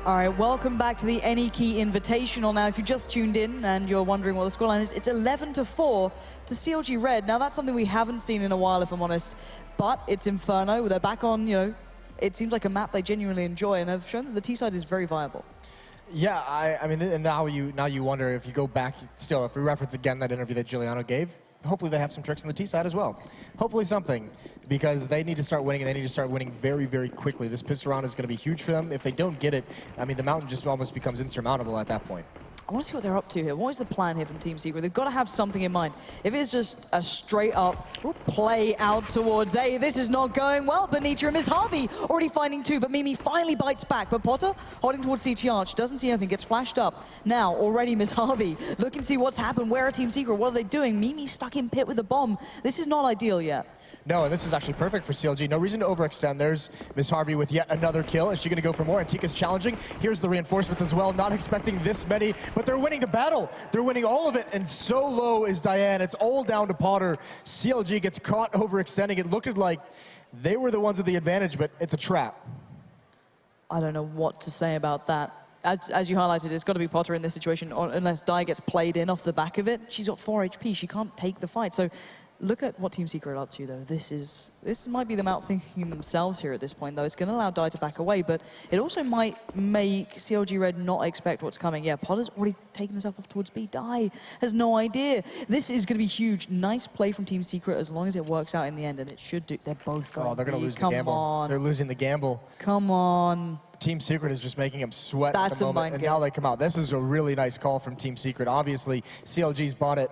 All right, welcome back to the Any Key Invitational. Now, if you just tuned in and you're wondering what the scoreline is, it's 11-4 to CLG Red. Now, that's something we haven't seen in a while, if I'm honest, but it's Inferno. They're back on, you know, it seems like a map they genuinely enjoy, and have shown that the T-side is very viable. Yeah, I mean, and now you wonder if you go back, still, if we reference again that interview that Giuliano gave, hopefully they have some tricks on the T side as well. Hopefully something, because they need to start winning, and they need to start winning very, very quickly. This pistol round is going to be huge for them. If they don't get it, I mean, the mountain just almost becomes insurmountable at that point. I want to see what they're up to here. What is the plan here from Team Secret? They've got to have something in mind. If it's just a straight up play out towards A, this is not going well. Benita and Miss Harvey already finding 2, but Mimi finally bites back. But Potter holding towards CT Arch, doesn't see anything, gets flashed up. Now, already Miss Harvey, look and see what's happened. Where are Team Secret? What are they doing? Mimi stuck in pit with a bomb. This is not ideal yet. No, and this is actually perfect for CLG. No reason to overextend. There's Miss Harvey with yet another kill. Is she going to go for more? Antika's challenging. Here's the reinforcements as well. Not expecting this many, but they're winning the battle. They're winning all of it, and so low is Diane. It's all down to Potter. CLG gets caught overextending. It looked like they were the ones with the advantage, but it's a trap. I don't know what to say about that. as you highlighted, it's got to be Potter in this situation, or unless Dai gets played in off the back of it. She's got 4 HP. She can't take the fight. So look at what Team Secret are up to, though. This might be them outthinking themselves here at this point, though. It's going to allow Dai to back away, but it also might make CLG Red not expect what's coming. Yeah, Potter's already taken herself off towards B. Dai has no idea. This is going to be huge. Nice play from Team Secret as long as it works out in the end, and it should do. They're both going. Oh, they're going to lose Come the gamble. on. They're losing the gamble. Come on. Team Secret is just making them sweat That's at the moment, and now they come out. This is a really nice call from Team Secret. Obviously, CLG's bought it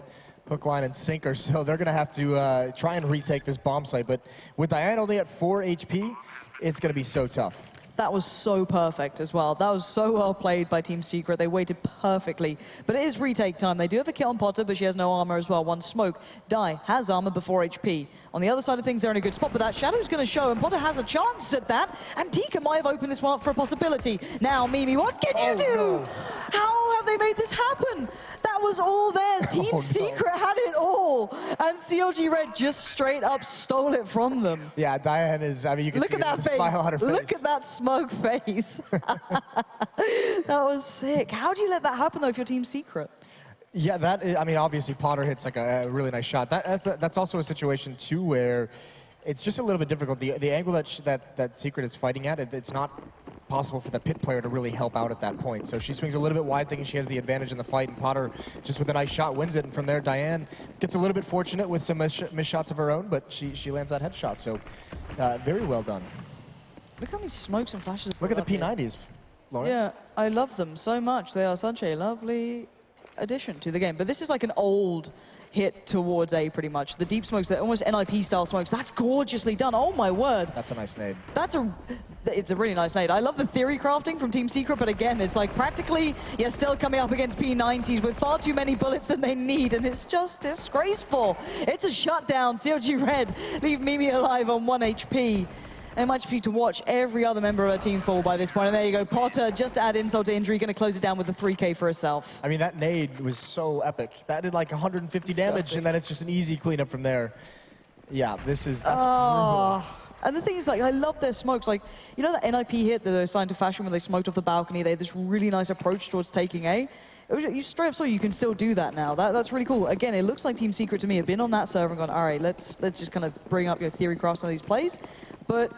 hook, line, and sinker, so they're going to have to try and retake this bomb site. But with Diane only at 4 HP, it's going to be so tough. That was so perfect as well. That was so well played by Team Secret. They waited perfectly. But it is retake time. They do have a kill on Potter, but she has no armor as well. One smoke. Dai has armor before HP. On the other side of things, they're in a good spot, but that Shadow's going to show, and Potter has a chance at that. And Tika might have opened this one up for a possibility. Now, Mimi, what can you do? No. How have they made this happen? That was all theirs. Team Secret had it all. And CLG Red just straight up stole it from them. Yeah, Diane is, I mean, you can Look see at that face. smile on her face. Look at that smug face. That was sick. How do you let that happen, though, if you're Team Secret? Yeah, that is, I mean, obviously Potter hits like a really nice shot. That's also a situation, too, where it's just a little bit difficult. The angle that Secret is fighting at, it's not possible for the pit player to really help out at that point. So she swings a little bit wide, thinking she has the advantage in the fight, and Potter, just with a nice shot, wins it. And from there, Diane gets a little bit fortunate with some miss shots of her own, but she lands that headshot. So very well done. Look how many smokes and flashes. Look at the P90s, Lauren. Yeah, I love them so much. They are such a lovely addition to the game. But this is like an old hit towards A, pretty much. The deep smokes, they're almost NIP-style smokes. That's gorgeously done. Oh, my word. That's a nice nade. It's a really nice nade. I love the theory crafting from Team Secret, but again, it's like practically you're still coming up against P90s with far too many bullets than they need, and it's just disgraceful. It's a shutdown. CLG Red leave Mimi alive on 1 HP. And it might just be to watch every other member of her team fall by this point. And there you go, Potter, just to add insult to injury, going to close it down with the 3K for herself. I mean, that nade was so epic. That did like 150 damage, and then it's just an easy cleanup from there. Yeah, that's brutal. And the thing is, like, I love their smokes. Like, you know that NIP hit that they're starting to fashion when they smoked off the balcony? They had this really nice approach towards taking A. You straight up saw you can still do that now. That's really cool. Again, it looks like Team Secret to me have been on that server and gone, all right, let's just kind of bring up your theory crafts on these plays. But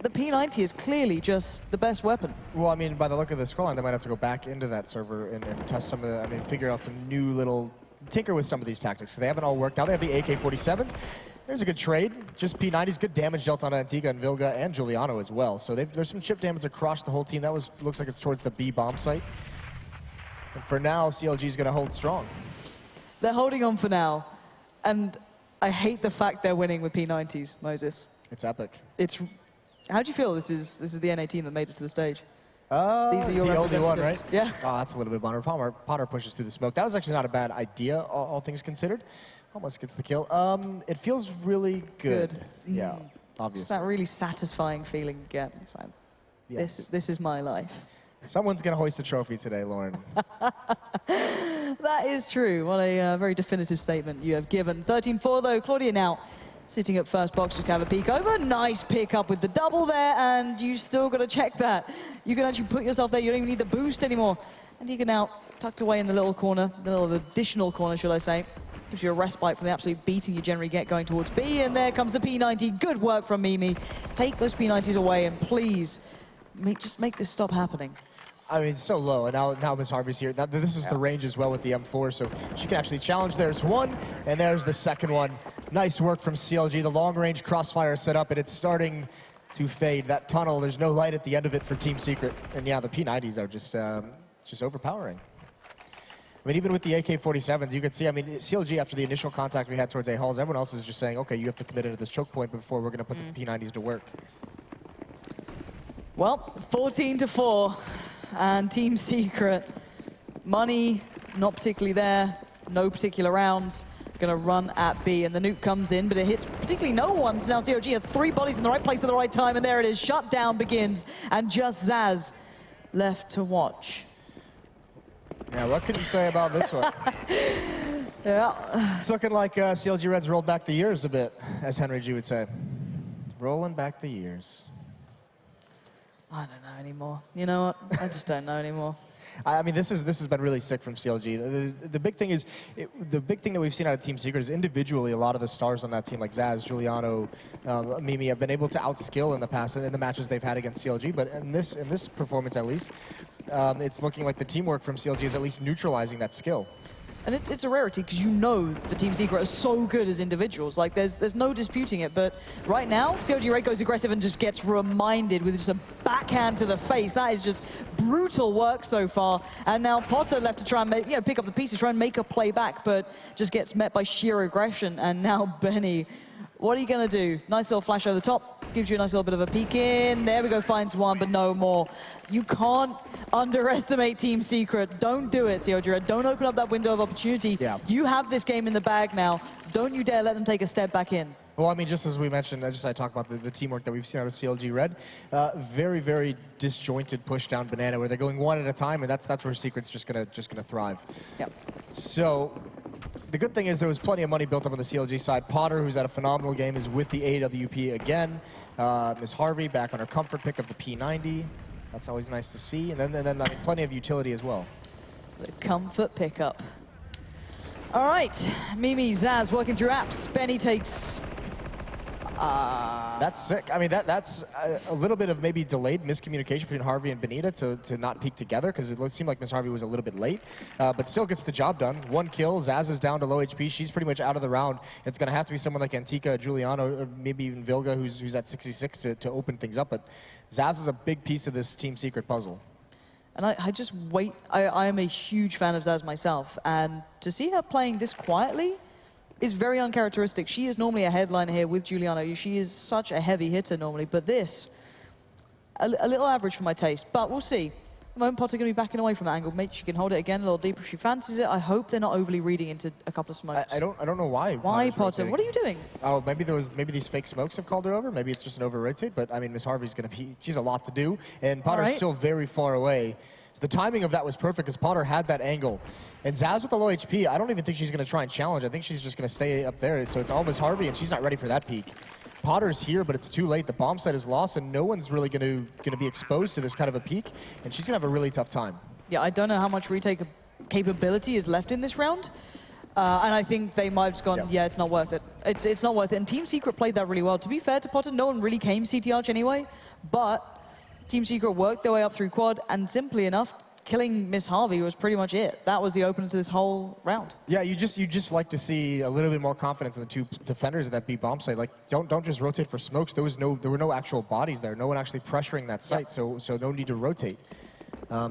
the P90 is clearly just the best weapon. Well, I mean, by the look of the scoreline, they might have to go back into that server and test some of the, I mean, figure out some new little, tinker with some of these tactics. So they haven't all worked out. They have the AK-47s. There's a good trade. Just P90s, good damage dealt on Antigua and Vilga and Giuliano as well. So there's some chip damage across the whole team. That looks like it's towards the B bomb site. And for now, CLG's going to hold strong. They're holding on for now. And I hate the fact they're winning with P90s, Moses. It's epic. How do you feel this is the NA team that made it to the stage? These are your the only one, right? Yeah. Oh, that's a little bit bummer. Potter pushes through the smoke. That was actually not a bad idea, all things considered. Almost gets the kill. It feels really good. Yeah, obviously. It's that really satisfying feeling you get. It's like, yes. This is my life. Someone's going to hoist a trophy today, Lauren. That is true. What a very definitive statement you have given. 13-4, though. Claudia now sitting at first box to have a peek over. Nice pick up with the double there, and you still got to check that. You can actually put yourself there. You don't even need the boost anymore. And you can now tucked away in the little corner, the little additional corner, should I say. Gives you a respite from the absolute beating you generally get going towards B. And there comes the P90. Good work from Mimi. Take those P90s away, and please, just make this stop happening. I mean, so low, and now Miss Harvey's here. Now, this is the range as well with the M4, so she can actually challenge. There's one, and there's the second one. Nice work from CLG. The long-range crossfire set up, and it's starting to fade. That tunnel, there's no light at the end of it for Team Secret. And yeah, the P90s are just overpowering. I mean, even with the AK-47s, you can see, I mean, CLG, after the initial contact we had towards A halls, everyone else is just saying, okay, you have to commit into this choke point before we're going to put the P90s to work. Well, 14-4, and Team Secret, money not particularly there, no particular rounds, gonna run at B, and the nuke comes in, but it hits particularly no one. So now CLG have 3 bodies in the right place at the right time, and there it is, shutdown begins, and just Zaz left to watch. Yeah, what can you say about this one? Yeah. It's looking like CLG Reds rolled back the years a bit, as Henry G would say. Rolling back the years. I don't know anymore. You know what? I just don't know anymore. I mean, this has been really sick from CLG. The big thing is, the big thing that we've seen out of Team Secret is individually a lot of the stars on that team, like Zaz, Giuliano, Mimi, have been able to outskill in the past in the matches they've had against CLG. But in this performance, at least, it's looking like the teamwork from CLG is at least neutralizing that skill. And it's a rarity because you know the Team Secret are so good as individuals. Like, there's no disputing it. But right now, CLG Red goes aggressive and just gets reminded with just a backhand to the face. That is just brutal work so far. And now Potter left to try and make, pick up the pieces, try and make a play back, but just gets met by sheer aggression. And now Benny, what are you going to do? Nice little flash over the top. Gives you a nice little bit of a peek in. There we go, finds one, but no more. You can't underestimate Team Secret. Don't do it, CLG Red. Don't open up that window of opportunity. Yeah. You have this game in the bag now. Don't you dare let them take a step back in. Well, I mean, just as we mentioned, I talked about the teamwork that we've seen out of CLG Red. Very, very disjointed push down banana where they're going one at a time, and that's where Secret's just gonna thrive. Yep. So the good thing is there was plenty of money built up on the CLG side. Potter, who's had a phenomenal game, is with the AWP again. Miss Harvey back on her comfort pick of the P90. That's always nice to see. And then I mean, plenty of utility as well. The comfort pickup. All right, Mimi, Zaz working through apps. Benny takes... That's sick. I mean, that's a little bit of maybe delayed miscommunication between Harvey and Benita to not peek together, because it seemed like Miss Harvey was a little bit late, but still gets the job done. 1 kill. Zaz is down to low HP. She's pretty much out of the round. It's going to have to be someone like Antika, Giuliano, or maybe even Vilga, who's at 66 to open things up. But Zaz is a big piece of this Team Secret puzzle. And I just wait. I am a huge fan of Zaz myself, and to see her playing this quietly is very uncharacteristic. She is normally a headliner here with Giuliano. She is such a heavy hitter normally, but this, a little average for my taste, but we'll see. The moment Potter going to be backing away from that angle. Maybe she can hold it again a little deeper if she fancies it. I hope they're not overly reading into a couple of smokes. I don't know why. Why, Potter? Rotating. What are you doing? Oh, maybe these fake smokes have called her over. Maybe it's just an over rotate. But I mean, Miss Harvey's she's a lot to do, and Potter's still very far away. So the timing of that was perfect because Potter had that angle. And Zaz with the low HP, I don't even think she's going to try and challenge. I think she's just going to stay up there. So it's all Miss Harvey, and she's not ready for that peak. Potter's here, but it's too late. The bomb site is lost, and no one's really going to be exposed to this kind of a peak, and she's going to have a really tough time. Yeah, I don't know how much retake capability is left in this round. And I think they might have just gone, yeah, it's not worth it. It's not worth it. And Team Secret played that really well. To be fair to Potter, no one really came CT Arch anyway, but Team Secret worked their way up through quad, and simply enough, killing Miss Harvey was pretty much it. That was the opener to this whole round. Yeah, you just like to see a little bit more confidence in the two defenders at that B bomb site. Like, don't just rotate for smokes. There were no actual bodies there. No one actually pressuring that site, so no need to rotate.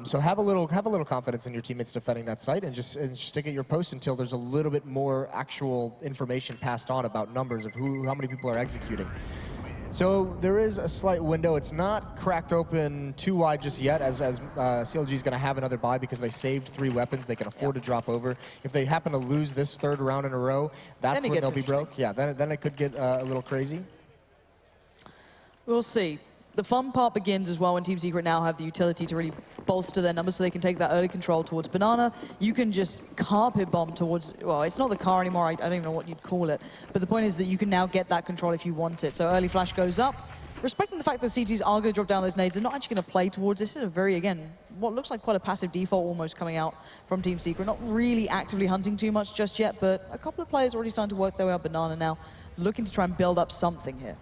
So have a little confidence in your teammates defending that site, and just stick at your post until there's a little bit more actual information passed on about numbers of how many people are executing. So there is a slight window. It's not cracked open too wide just yet, as CLG is going to have another buy because they saved 3 weapons. They can afford to drop over. If they happen to lose this 3rd round in a row, that's when they'll be broke. Yeah, then it could get a little crazy. We'll see. The fun part begins as well when Team Secret now have the utility to really bolster their numbers so they can take that early control towards Banana. You can just carpet bomb towards, well, it's not the car anymore, I don't even know what you'd call it. But the point is that you can now get that control if you want it. So early flash goes up. Respecting the fact that CTs are going to drop down those nades, they're not actually going to play towards this. This is a very, again, what looks like quite a passive default almost coming out from Team Secret. Not really actively hunting too much just yet, but a couple of players already starting to work their way up Banana now, looking to try and build up something here.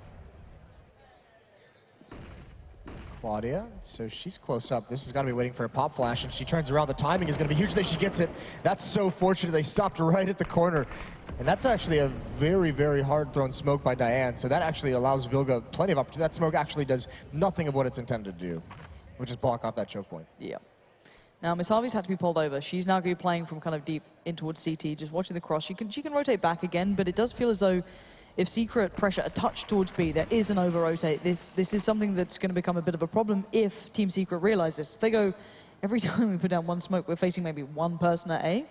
Claudia, so she's close up. This has got to be waiting for a pop flash, and she turns around. The timing is going to be huge. There she gets it. That's so fortunate. They stopped right at the corner. And that's actually a very, very hard thrown smoke by Diane. So that actually allows Vilga plenty of opportunity. That smoke actually does nothing of what it's intended to do, which is block off that choke point. Yeah. Now, Miss Harvey's had to be pulled over. She's now going to be playing from kind of deep in towards CT, just watching the cross. She can rotate back again, but it does feel as though if Secret pressure a touch towards B, there is an over-rotate. This is something that's going to become a bit of a problem if Team Secret realize this. If they go, every time we put down one smoke, we're facing maybe one person at A.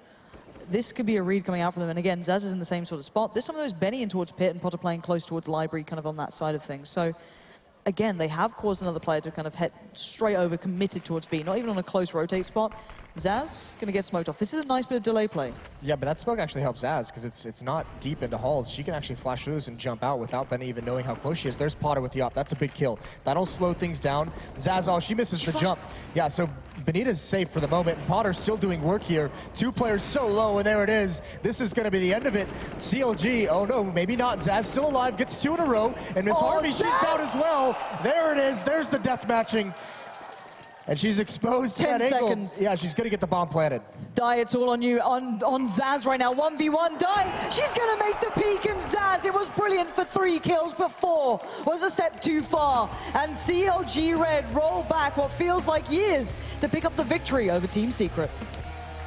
This could be a read coming out from them. And again, Zaz is in the same sort of spot. This time there's Benny in towards Pit and Potter playing close towards Library, kind of on that side of things. So again, they have caused another player to kind of head straight over, committed towards B, not even on a close rotate spot. Zaz gonna get smoked off. This is a nice bit of delay play. Yeah, but that smoke actually helps Zaz because it's not deep into halls. She can actually flash through this and jump out without Benny even knowing how close she is. There's Potter with the op. That's a big kill. That'll slow things down. Zaz, oh, she misses the jump. Yeah, so Benita's safe for the moment. Potter's still doing work here. 2 players so low, and there it is. This is going to be the end of it. CLG, oh no, maybe not. Zaz still alive, gets 2 in a row, and Miss Harvey, she's down as well. There it is. There's the death matching. And she's exposed to that angle. 10 seconds. Yeah, she's going to get the bomb planted. Dai, it's all on you, on Zaz right now. 1v1, Dai, she's going to make the peak, and Zaz, it was brilliant for 3 kills, but 4 was a step too far. And CLG Red roll back what feels like years to pick up the victory over Team Secret.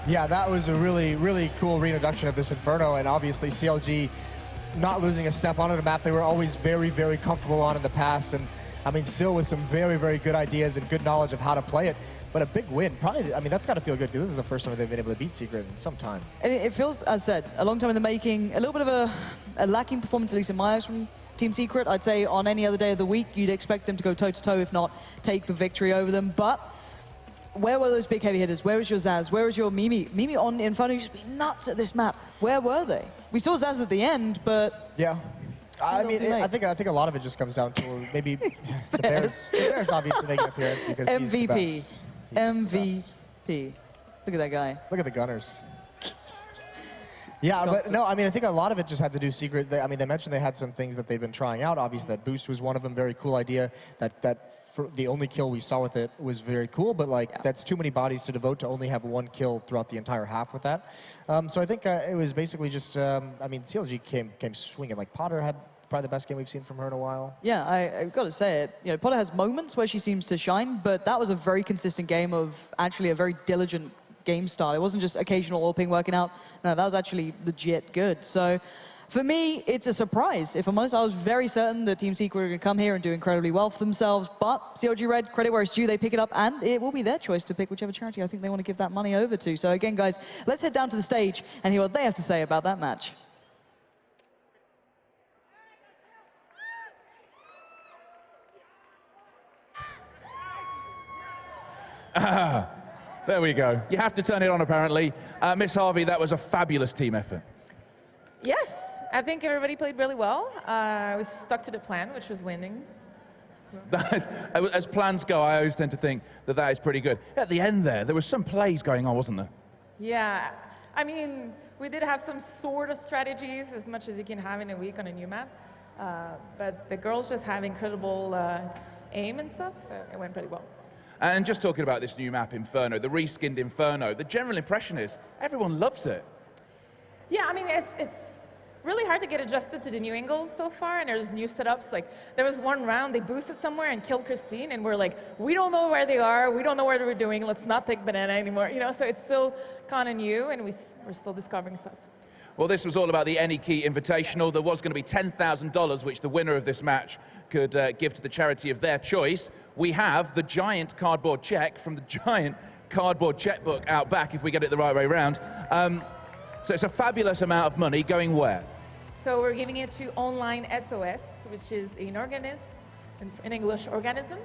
Yeah, that was a really, really cool reintroduction of this Inferno, and obviously CLG not losing a step onto the map. They were always very, very comfortable on in the past, and I mean, still with some very, very good ideas and good knowledge of how to play it. But a big win, probably, I mean, that's got to feel good because this is the first time they've been able to beat Secret in some time. And it feels, as I said, a long time in the making, a little bit of a lacking performance, at least in my eyes, from Team Secret. I'd say on any other day of the week, you'd expect them to go toe-to-toe, if not take the victory over them. But where were those big heavy hitters? Where was your Zaz? Where was your Mimi? Mimi on Inferno used to be nuts at this map. Where were they? We saw Zaz at the end, but... Yeah. I mean, I think a lot of it just comes down to maybe the Bears. The Bears obviously make an appearance because he's the best. MVP. Look at that guy. Look at the Gunners. Yeah, but no, I mean, I think a lot of it just had to do Secret. I mean, they mentioned they had some things that they've been trying out. Obviously, that boost was one of them. Very cool idea. For the only kill we saw with it was very cool, but like that's too many bodies to devote to only have 1 kill throughout the entire half with that. So I think it was basically just, I mean, CLG came swinging. Like Potter had probably the best game we've seen from her in a while. Yeah, I've got to say it. You know, Potter has moments where she seems to shine, but that was a very consistent game of actually a very diligent game style. It wasn't just occasional all-ping working out. No, that was actually legit good. So for me, it's a surprise. If I'm honest, I was very certain that Team Secret were going to come here and do incredibly well for themselves, but CLG Red, credit where it's due, they pick it up, and it will be their choice to pick whichever charity I think they want to give that money over to. So again, guys, let's head down to the stage and hear what they have to say about that match. There we go. You have to turn it on, apparently. Miss Harvey, that was a fabulous team effort. Yes, I think everybody played really well. We stuck to the plan, which was winning. As plans go, I always tend to think that that is pretty good. At the end there was some plays going on, wasn't there? Yeah, I mean, we did have some sort of strategies, as much as you can have in a week on a new map. But the girls just have incredible aim and stuff, so it went pretty well. And just talking about this new map, Inferno, the reskinned Inferno, the general impression is everyone loves it. Yeah, I mean, it's really hard to get adjusted to the new angles so far, and there's new setups. Like, there was one round, they boosted somewhere and killed Christine, and we're like, we don't know where they are, we don't know what we're doing, let's not take banana anymore, you know? So it's still kind of new, and we're still discovering stuff. Well, this was all about the Any Key Invitational. There was going to be $10,000, which the winner of this match could give to the charity of their choice. We have the giant cardboard check from the giant cardboard checkbook out back, if we get it the right way around. So it's a fabulous amount of money going where? So we're giving it to Online SOS, which is an organism, in English, organism.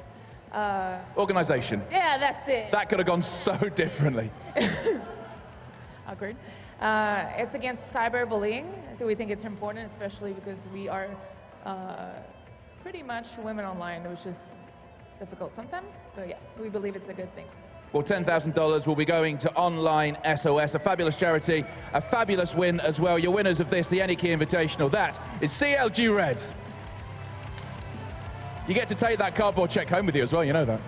Organization. Yeah, that's it. That could have gone so differently. Awkward. It's against cyberbullying, so we think it's important, especially because we are pretty much women online, which is difficult sometimes, but yeah, we believe it's a good thing. Well, $10,000 will be going to Online SOS, a fabulous charity, a fabulous win as well. Your winners of this, the Any Key Invitational, that is CLG Red. You get to take that cardboard check home with you as well, you know that.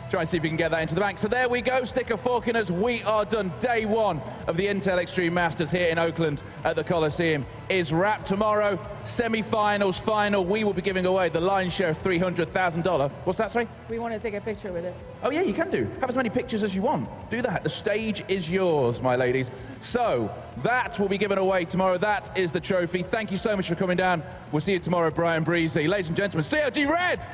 Try and see if you can get that into the bank. So there we go, stick a fork in us. We are done. Day 1 of the Intel Extreme Masters here in Oakland at the Coliseum is wrapped. Tomorrow, semi-finals, final. We will be giving away the lion's share of $300,000. What's that, sorry? We want to take a picture with it. Oh yeah, you can do. Have as many pictures as you want. Do that. The stage is yours, my ladies. So that will be given away tomorrow. That is the trophy. Thank you so much for coming down. We'll see you tomorrow, Brian Breezy. Ladies and gentlemen, CLG Red!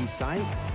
B site.